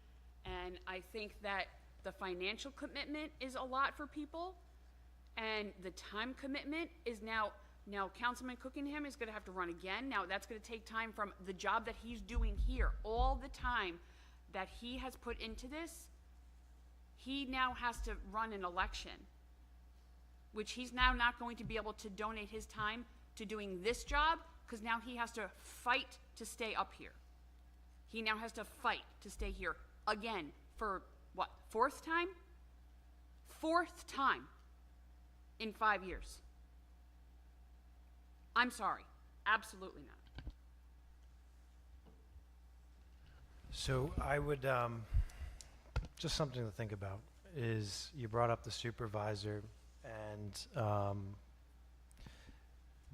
And I think that the financial commitment is a lot for people. And the time commitment is now Councilman Cookingham is gonna have to run again. Now that's gonna take time from the job that he's doing here. All the time that he has put into this, he now has to run an election, which he's now not going to be able to donate his time to doing this job, because now he has to fight to stay up here. He now has to fight to stay here again for what, fourth time? Fourth time in 5 years. I'm sorry, absolutely not. So I would, just something to think about is you brought up the supervisor and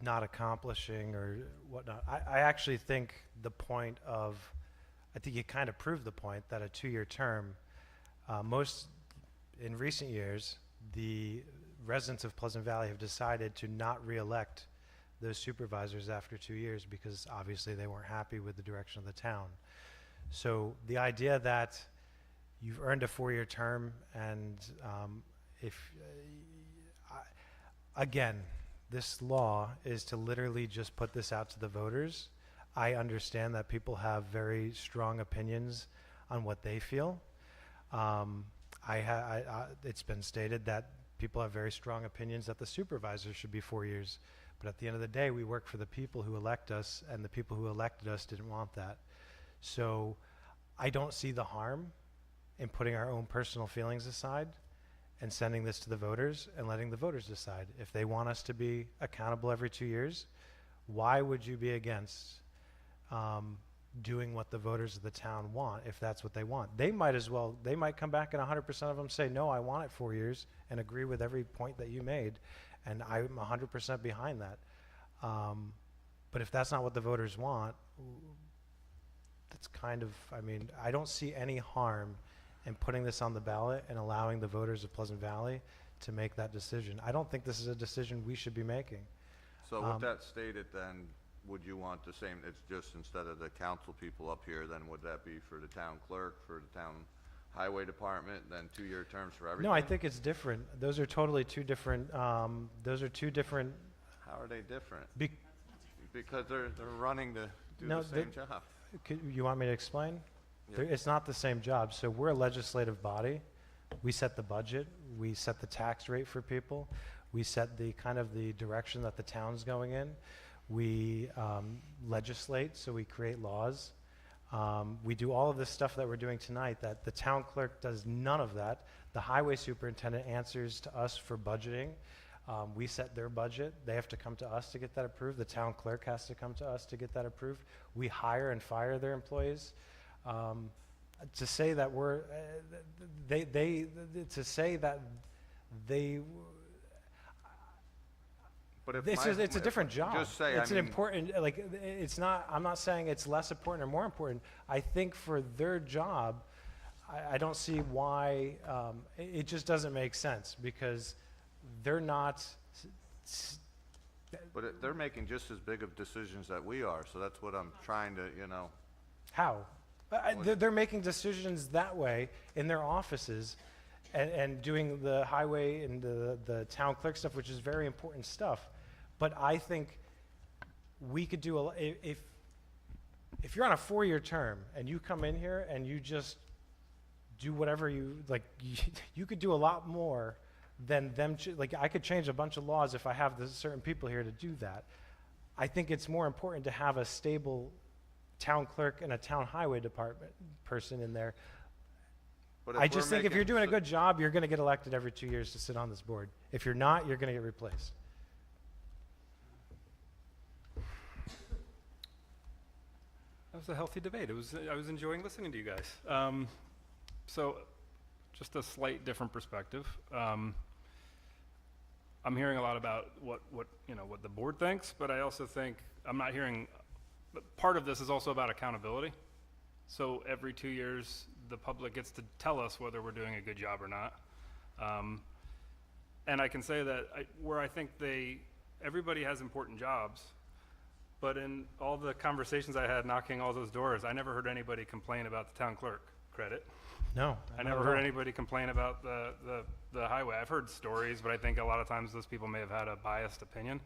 not accomplishing or whatnot. I actually think the point of, I think you kind of proved the point that a 2-year term, in recent years, the residents of Pleasant Valley have decided to not re-elect those supervisors after 2 years because obviously they weren't happy with the direction of the town. So the idea that you've earned a 4-year term and again, this law is to literally just put this out to the voters. I understand that people have very strong opinions on what they feel. It's been stated that people have very strong opinions that the supervisor should be 4 years. But at the end of the day, we work for the people who elect us, and the people who elected us didn't want that. So I don't see the harm in putting our own personal feelings aside and sending this to the voters and letting the voters decide. If they want us to be accountable every 2 years, why would you be against doing what the voters of the town want if that's what they want? They might come back and 100% of them say, no, I want it 4 years, and agree with every point that you made. And I'm 100% behind that. But if that's not what the voters want, that's kind of, I don't see any harm in putting this on the ballot and allowing the voters of Pleasant Valley to make that decision. I don't think this is a decision we should be making. So with that stated, then, would you want the same, it's just instead of the council people up here, then would that be for the town clerk, for the town highway department, then 2-year terms for everything? No, I think it's different. Those are totally two different, How are they different? Because they're running to do No, the same job. you want me to explain? Yeah. It's not the same job. So we're a legislative body. We set the budget. We set the tax rate for people. We set the kind of the direction that the town's going in. We legislate, so we create laws. We do all of this stuff that we're doing tonight. That the town clerk does none of that. The highway superintendent answers to us for budgeting. We set their budget. They have to come to us to get that approved. The town clerk has to come to us to get that approved. We hire and fire their employees. To say that But if it's a different job. Just say, it's an important, it's not, I'm not saying it's less important or more important. I think for their job, I don't see why, it just doesn't make sense because they're not. But they're making just as big of decisions that we are, so that's what I'm trying to, How? They're making decisions that way in their offices and doing the highway and the town clerk stuff, which is very important stuff. But I think we could do if you're on a 4-year term and you come in here and you just do whatever you like, you could do a lot more than them. I could change a bunch of laws if I have certain people here to do that. I think it's more important to have a stable town clerk and a town highway department person in there. But I just think if you're doing a good job, you're going to get elected every 2 years to sit on this board. If you're not, you're going to get replaced. That was a healthy debate. I was enjoying listening to you guys. So, just a slight different perspective. I'm hearing a lot about what the board thinks, but I also think I'm not hearing. But part of this is also about accountability. So every 2 years, the public gets to tell us whether we're doing a good job or not. And I can say that where I think everybody has important jobs, but in all the conversations I had knocking all those doors, I never heard anybody complain about the town clerk credit. No, I never heard anybody complain about the highway. I've heard stories, but I think a lot of times those people may have had a biased opinion.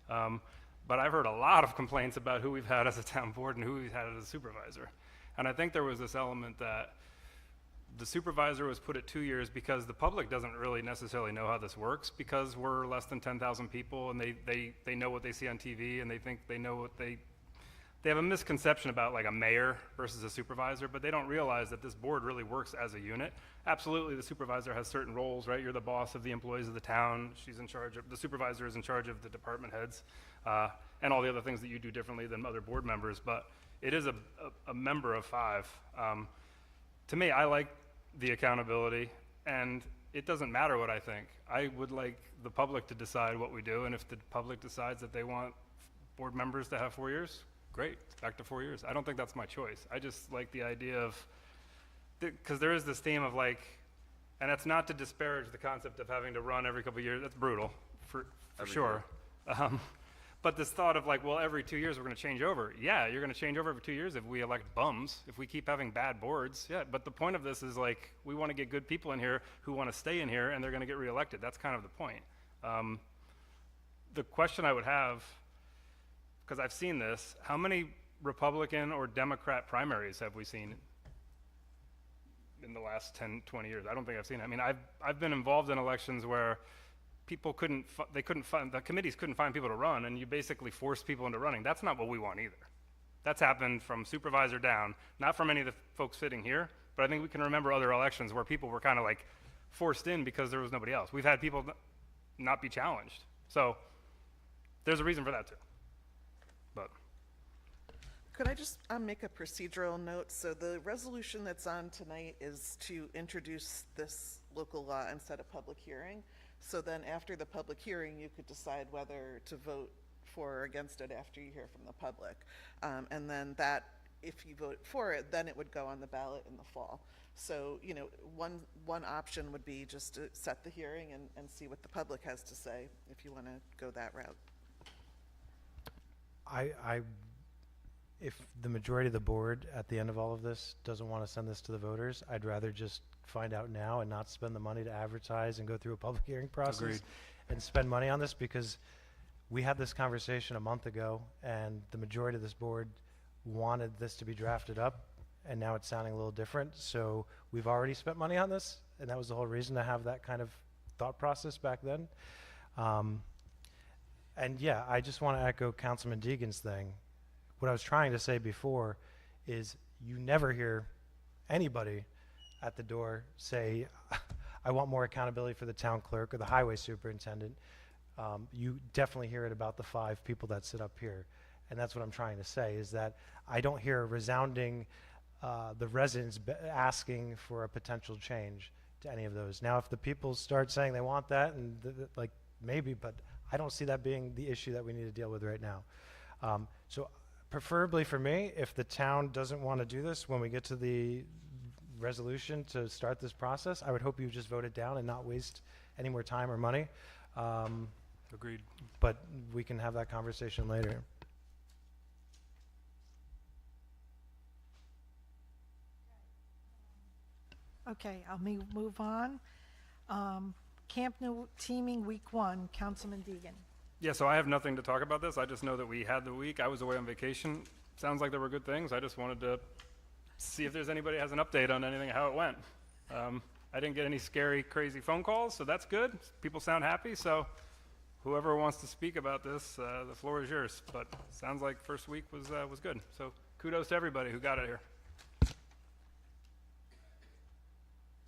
But I've heard a lot of complaints about who we've had as a town board and who we've had as a supervisor. And I think there was this element that The supervisor was put at 2 years because the public doesn't really necessarily know how this works, because we're less than 10,000 people, and they know what they see on TV, and they think they know what they have a misconception about like a mayor versus a supervisor, but they don't realize that this board really works as a unit. Absolutely, the supervisor has certain roles, right? You're the boss of the employees of the town. The supervisor is in charge of the department heads, and all the other things that you do differently than other board members, but it is a member of 5. To me, I like the accountability, and it doesn't matter what I think. I would like the public to decide what we do, and if the public decides that they want board members to have 4 years, great, back to 4 years. I don't think that's my choice. I just like the idea of, because there is this theme of like, and that's not to disparage the concept of having to run every couple of years. That's brutal, for Every sure. But this thought of like, well, every 2 years we're going to change over. Yeah, you're going to change over every 2 years if we elect bums, if we keep having bad boards. Yeah, but the point of this is like, we want to get good people in here who want to stay in here, and they're going to get reelected. That's kind of the point. The question I would have, because I've seen this, how many Republican or Democrat primaries have we seen in the last 10, 20 years? I don't think I've seen it. I mean, I've been involved in elections where people the committees couldn't find people to run, and you basically force people into running. That's not what we want either. That's happened from supervisor down, not from any of the folks sitting here, but I think we can remember other elections where people were kind of like forced in because there was nobody else. We've had people not be challenged. So there's a reason for that too. But Could I just make a procedural note? So the resolution that's on tonight is to introduce this local law and set a public hearing. So then after the public hearing, you could decide whether to vote for or against it after you hear from the public. And then that, if you vote for it, then it would go on the ballot in the fall. So, you know, one option would be just to set the hearing and see what the public has to say, if you want to go that route. If the majority of the board at the end of all of this doesn't want to send this to the voters, I'd rather just find out now and not spend the money to advertise and go through a public hearing process. Agreed. And spend money on this, because we had this conversation a month ago, and the majority of this board wanted this to be drafted up, and now it's sounding a little different. So we've already spent money on this, and that was the whole reason to have that kind of thought process back then. And yeah, I just want to echo Councilman Deegan's thing. What I was trying to say before is you never hear anybody at the door say, I want more accountability for the town clerk or the highway superintendent. You definitely hear it about the 5 people that sit up here. And that's what I'm trying to say, is that I don't hear a resounding, the residents asking for a potential change to any of those. Now, if the people start saying they want that, and like maybe, but I don't see that being the issue that we need to deal with right now. So preferably for me, if the town doesn't want to do this when we get to the resolution to start this process, I would hope you just vote it down and not waste any more time or money. agreed. But we can have that conversation later. Okay, I'll move on. Camp New Teaming Week 1, Councilman Deegan. Yeah, so I have nothing to talk about this. I just know that we had the week. I was away on vacation. Sounds like there were good things. I just wanted to see if there's anybody has an update on anything, how it went. I didn't get any scary, crazy phone calls, so that's good. People sound happy, so whoever wants to speak about this, the floor is yours. But sounds like first week was good. So kudos to everybody who got it here.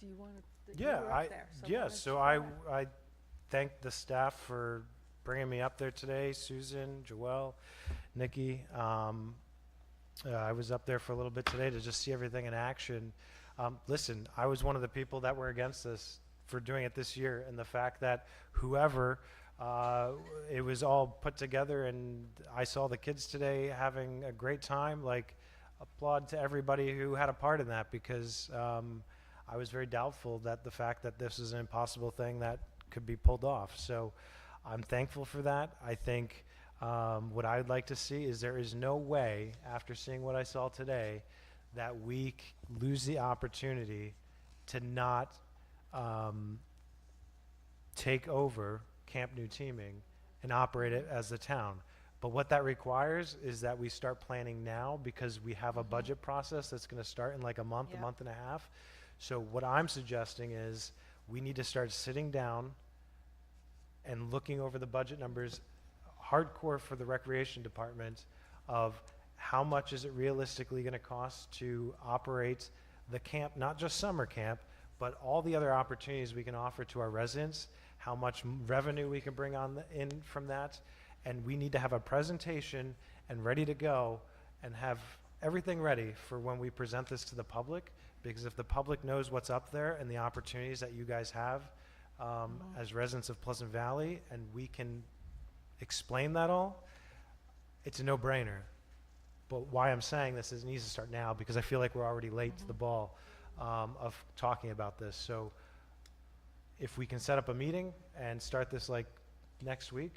Do you want to? So I thank the staff for bringing me up there today. Susan, Joelle, Nikki. I was up there for a little bit today to just see everything in action. Listen, I was one of the people that were against this for doing it this year, and the fact that whoever, it was all put together, and I saw the kids today having a great time. Like, applaud to everybody who had a part in that, because I was very doubtful that the fact that this is an impossible thing that could be pulled off. So I'm thankful for that. I think what I'd like to see is there is no way, after seeing what I saw today, that we lose the opportunity to not take over Camp New Teaming and operate it as the town. But what that requires is that we start planning now, because we have a budget process that's going to start in like a month, Yeah. a month and a half. So what I'm suggesting is we need to start sitting down and looking over the budget numbers hardcore for the recreation department of how much is it realistically going to cost to operate the camp, not just summer camp, but all the other opportunities we can offer to our residents, how much revenue we can bring in from that. And we need to have a presentation and ready to go and have everything ready for when we present this to the public, because if the public knows what's up there and the opportunities that you guys have as residents of Pleasant Valley, and we can explain that all, it's a no-brainer. But why I'm saying this is it needs to start now, because I feel like we're already late to the ball of talking about this. So if we can set up a meeting and start this like next week,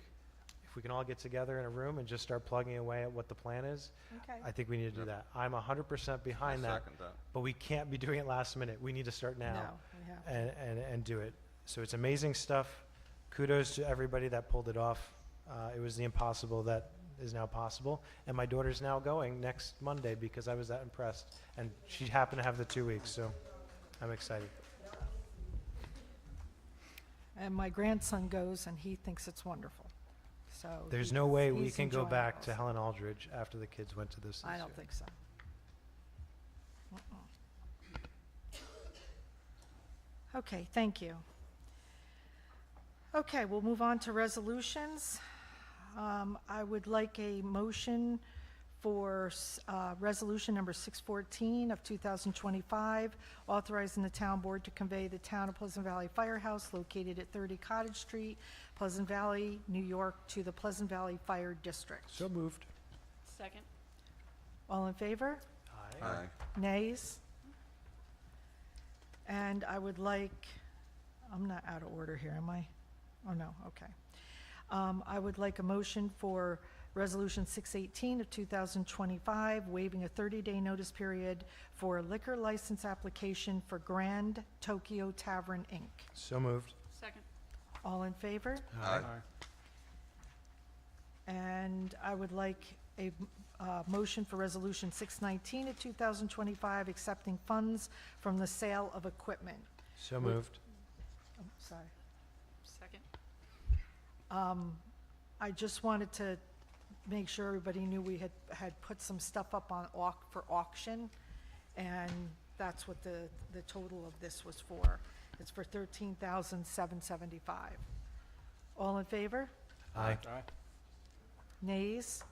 if we can all get together in a room and just start plugging away at what the plan is, Okay. I think we need to do Yep. that. I'm 100% behind I that, second that. but we can't be doing it last minute. We need to start now No, we have. and do it. So it's amazing stuff. Kudos to everybody that pulled it off. It was the impossible that is now possible. And my daughter's now going next Monday because I was that impressed. And she happened to have the 2 weeks, so I'm excited. And my grandson goes, and he thinks it's wonderful. So There's no way we he's can go enjoying back it to also. Helen Aldridge after the kids went to this. I don't think so. Okay, thank you. Okay, we'll move on to resolutions. I would like a motion for resolution number 614 of 2025, authorizing the town board to convey the town of Pleasant Valley Firehouse located at 30 Cottage Street, Pleasant Valley, New York, to the Pleasant Valley Fire District. So moved. Second? All in favor? Aye. Nays? And I would like, I'm not out of order here, am I? Oh, no, okay. I would like a motion for Resolution 618 of 2025, waiving a 30-day notice period for a liquor license application for Grand Tokyo Tavern, Inc. So moved. Second? All in favor? Aye. And I would like a motion for Resolution 619 of 2025, accepting funds from the sale of equipment. So moved. Oh, sorry. Second? I just wanted to make sure everybody knew we had put some stuff up on for auction, and that's what the total of this was for. It's for $13,775. All in favor? Aye. Nays?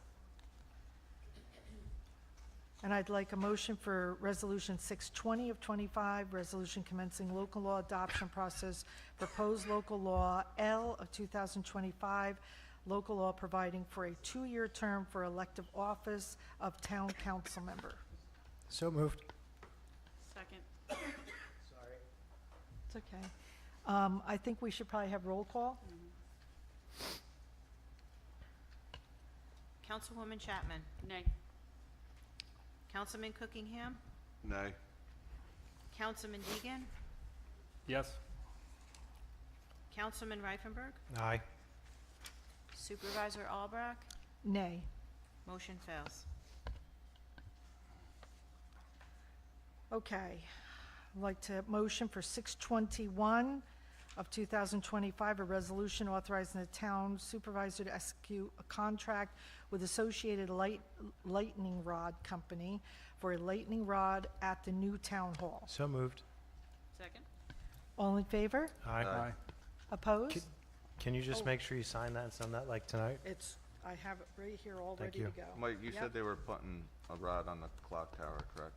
And I'd like a motion for Resolution 620 of 25, resolution commencing local law adoption process, proposed local law L of 2025, local law providing for a 2-year term for elective office of town council member. So moved. Second? It's okay. I think we should probably have roll call. Councilwoman Chapman. Nay. Councilman Cookingham. Nay. Councilman Deegan. Yes. Councilman Reifenberg. Aye. Supervisor Albrecht. Nay. Motion fails. Okay. I'd like to motion for 621 of 2025, a resolution authorizing the town supervisor to execute a contract with Associated Lightning Rod Company for a lightning rod at the new town hall. So moved. Second? All in favor? Aye. Opposed? Can you just Oh. make sure you sign that and send that like tonight? I have it right here all Thank ready to you. go. Mike, you Yep. said they were putting a rod on the clock tower, correct?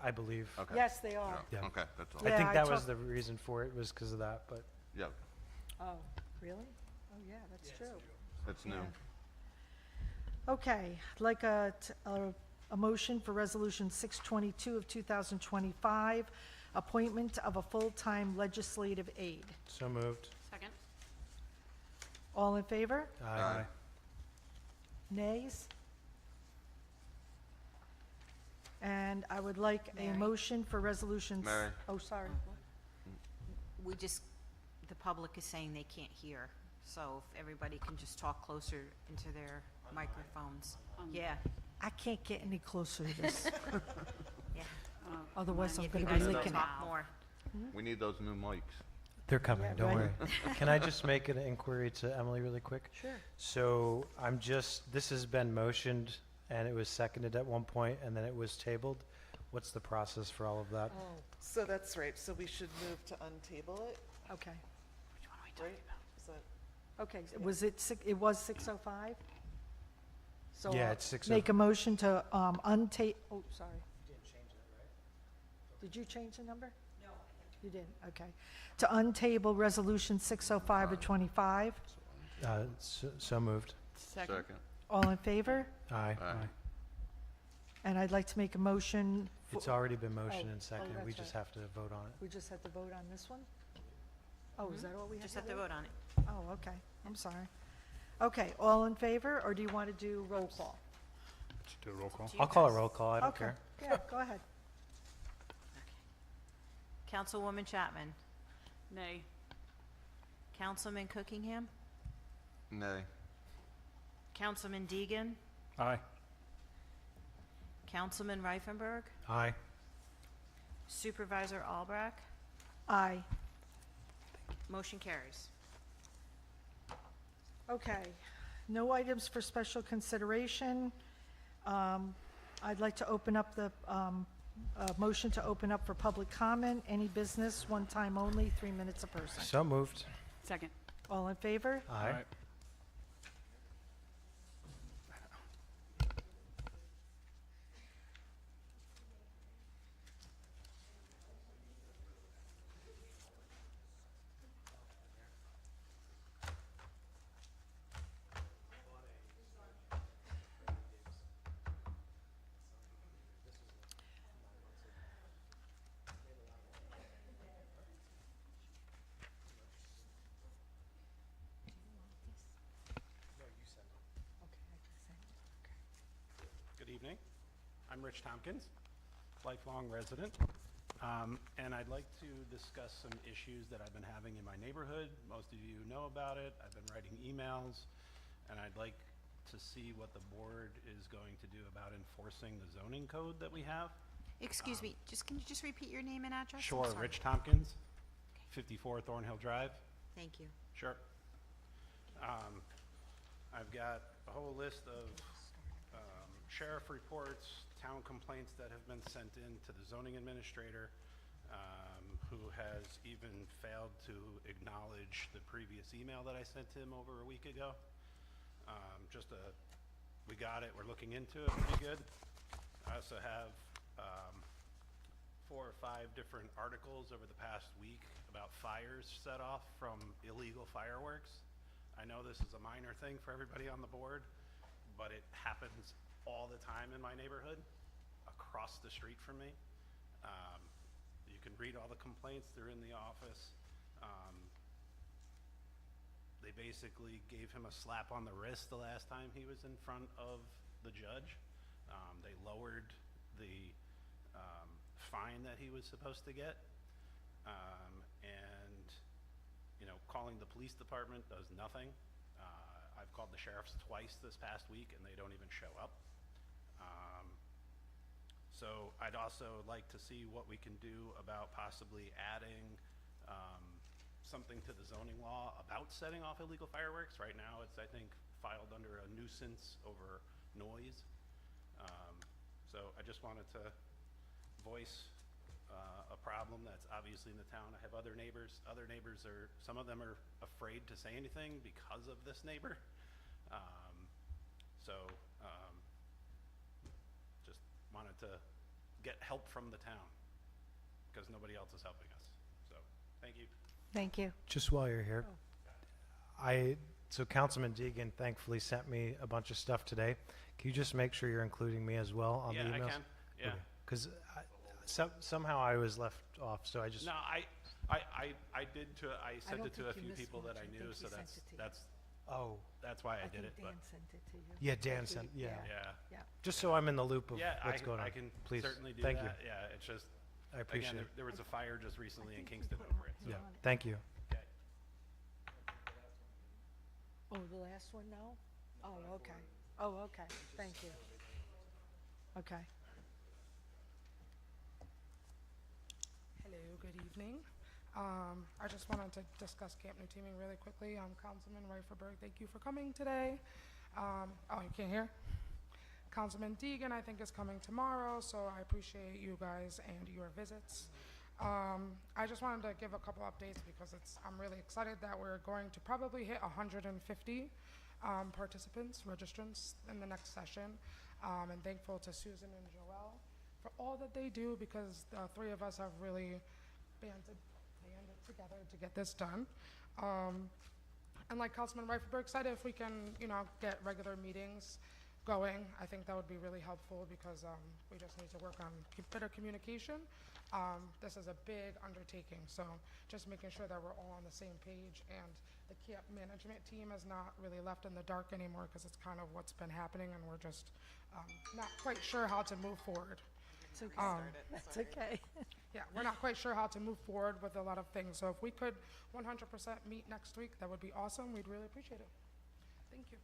I believe. Okay. Yes, they are. Yeah. Okay, that's all. Yeah, I think I that was talked- the reason for it, was because of that, but Yep, Oh, really? Oh, yeah, that's true. it's new. Yeah. Okay, I'd like a motion for Resolution 622 of 2025, appointment of a full-time legislative aide. so moved. Second? All in favor? Aye. Nays? And I would like a Mary. motion for resolutions. Mary. Oh, sorry. The public is saying they can't hear, so if everybody can just talk closer into their microphones. Yeah, I can't get any closer to this, yeah. otherwise I'm If going you to be guys licking can it. talk more. We need those new mics. They're coming, Yeah, don't right. worry. Can I just make an inquiry to Emily really quick? Sure. So this has been motioned and it was seconded at one point and then it was tabled. What's the process for all of that? Oh, So that's right, so we should move to untable it, okay. right? Is that, Okay, was it, it was 6:05? So Yeah, I'll it's 6:05. make a motion to untable, oh, sorry. Did you change the number? No. You didn't, okay. To untable Resolution 605 of 25. So moved. Second. All in favor? Aye. Aye. And I'd like to make a motion. It's already been motioned and oh, seconded. We that's just right. have to vote on it. We just have to vote on this one? Oh, is that all we have Just to have to vote? vote on it. Oh, okay, I'm sorry. Okay, all in favor, or do you want to do roll call? Just do a roll call. To you I'll call it guys. roll call. I don't Okay, care. yeah, go ahead. Councilwoman Chapman. Nay. Councilman Cookingham. Nay. Councilman Deegan. Aye. Councilman Reifenberg. Aye. Supervisor Albrecht. Aye. Motion carries. Okay, no items for special consideration. I'd like to open up the, motion to open up for public comment. Any business, one time only, 3 minutes a person. So moved. Second. All in favor? Aye. Aye. Good evening. I'm Rich Tompkins, lifelong resident, and I'd like to discuss some issues that I've been having in my neighborhood. Most of you know about it. I've been writing emails, and I'd like to see what the board is going to do about enforcing the zoning code that we have. Excuse me, can you just repeat your name and address? I'm Sure, sorry. Rich Tompkins, 54 Thornhill Drive. Thank you. Sure. I've got a whole list of sheriff reports, town complaints that have been sent in to the zoning administrator, who has even failed to acknowledge the previous email that I sent him over a week ago. We got it, we're looking into it pretty good. I also have 4 or 5 different articles over the past week about fires set off from illegal fireworks. I know this is a minor thing for everybody on the board, but it happens all the time in my neighborhood, across the street from me. You can read all the complaints, they're in the office. They basically gave him a slap on the wrist the last time he was in front of the judge. They lowered the fine that he was supposed to get. And, you know, calling the police department does nothing. I've called the sheriffs twice this past week and they don't even show up. So I'd also like to see what we can do about possibly adding something to the zoning law about setting off illegal fireworks. Right now it's, I think, filed under a nuisance over noise. So I just wanted to voice a problem that's obviously in the town. I have other neighbors. Other neighbors are, some of them are afraid to say anything because of this neighbor. Just wanted to get help from the town because nobody else is helping us. So, thank you. Thank you. Just while you're here, so Councilman Deegan thankfully sent me a bunch of stuff today. Can you just make sure you're including me as well on the Yeah, emails? I can. Yeah. Because somehow I was left off, so I just, No, I did to, I sent don't it to a think you few people that I mismatched. I knew, think so he sent it to you. that's why I did think it, but, Dan sent it to you. yeah, Dan Like sent, we- yeah. yeah. Yeah. Just so I'm in the loop of Yeah, what's going on. I can Please. certainly do Thank that. Yeah, it's just, you. I appreciate again, it. there was a fire just recently in think we Kingston put over it, so. Yeah, on it. thank you. Okay. Oh, the last one, no? Oh, okay. Oh, okay, thank you. Okay. Hello, good evening. I just wanted to discuss Camp New Teaming really quickly. Councilman Reifenberg, thank you for coming today. Oh, you can't hear? Councilman Deegan, I think, is coming tomorrow, so I appreciate you guys and your visits. I just wanted to give a couple updates because I'm really excited that we're going to probably hit 150 participants, registrants in the next session. And thankful to Susan and Joelle for all that they do because the three of us have really banded together to get this done. And like Councilman Reifenberg said, if we can, get regular meetings going, I think that would be really helpful because we just need to work on better communication. This is a big undertaking, so just making sure that we're all on the same page and the camp management team is not really left in the dark anymore because it's kind of what's been happening and we're just not quite sure how to move forward. It's okay. That's okay. Yeah, we're not quite sure how to move forward with a lot of things. So if we could 100% meet next week, that would be awesome. We'd really appreciate it. Thank you.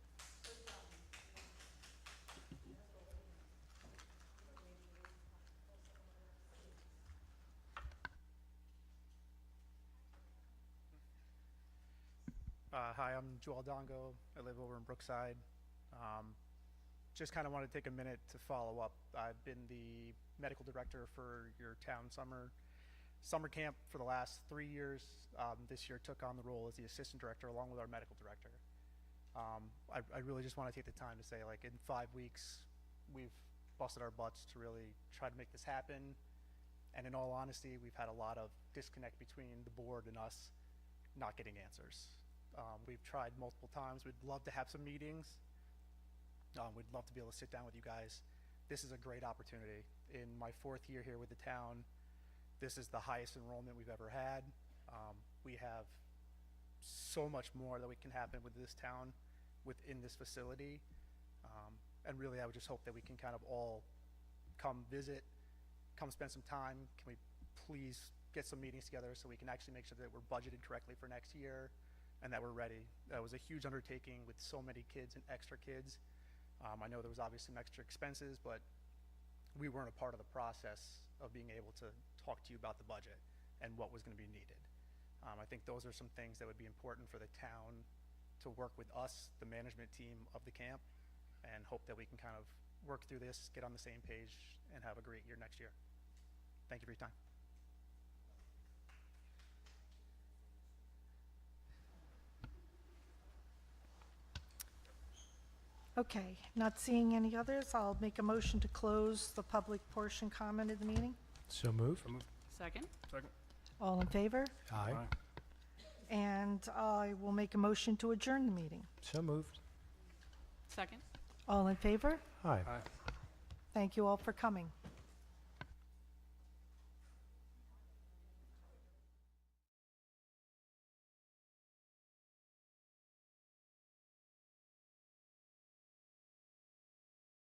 Hi, I'm Joel Dongo. I live over in Brookside. Just kind of want to take a minute to follow up. I've been the medical director for your town summer camp for the last 3 years. This year took on the role as the assistant director along with our medical director. I really just want to take the time to say, like, in 5 weeks, we've busted our butts to really try to make this happen. And in all honesty, we've had a lot of disconnect between the board and us not getting answers. We've tried multiple times. We'd love to have some meetings. We'd love to be able to sit down with you guys. This is a great opportunity. In my 4th year here with the town, this is the highest enrollment we've ever had. We have so much more that we can happen with this town within this facility. And really, I would just hope that we can kind of all come visit, come spend some time. Can we please get some meetings together so we can actually make sure that we're budgeted correctly for next year and that we're ready. That was a huge undertaking with so many kids and extra kids. I know there was obviously some extra expenses, but we weren't a part of the process of being able to talk to you about the budget and what was going to be needed. I think those are some things that would be important for the town to work with us, the management team of the camp, and hope that we can kind of work through this, get on the same page, and have a great year next year. Thank you for your time. Okay, not seeing any others, I'll make a motion to close the public portion comment of the meeting. So moved. Second? Second? All in favor? Aye. And I will make a motion to adjourn the meeting. So moved. Second? All in favor? Aye. Aye. Thank you all for coming.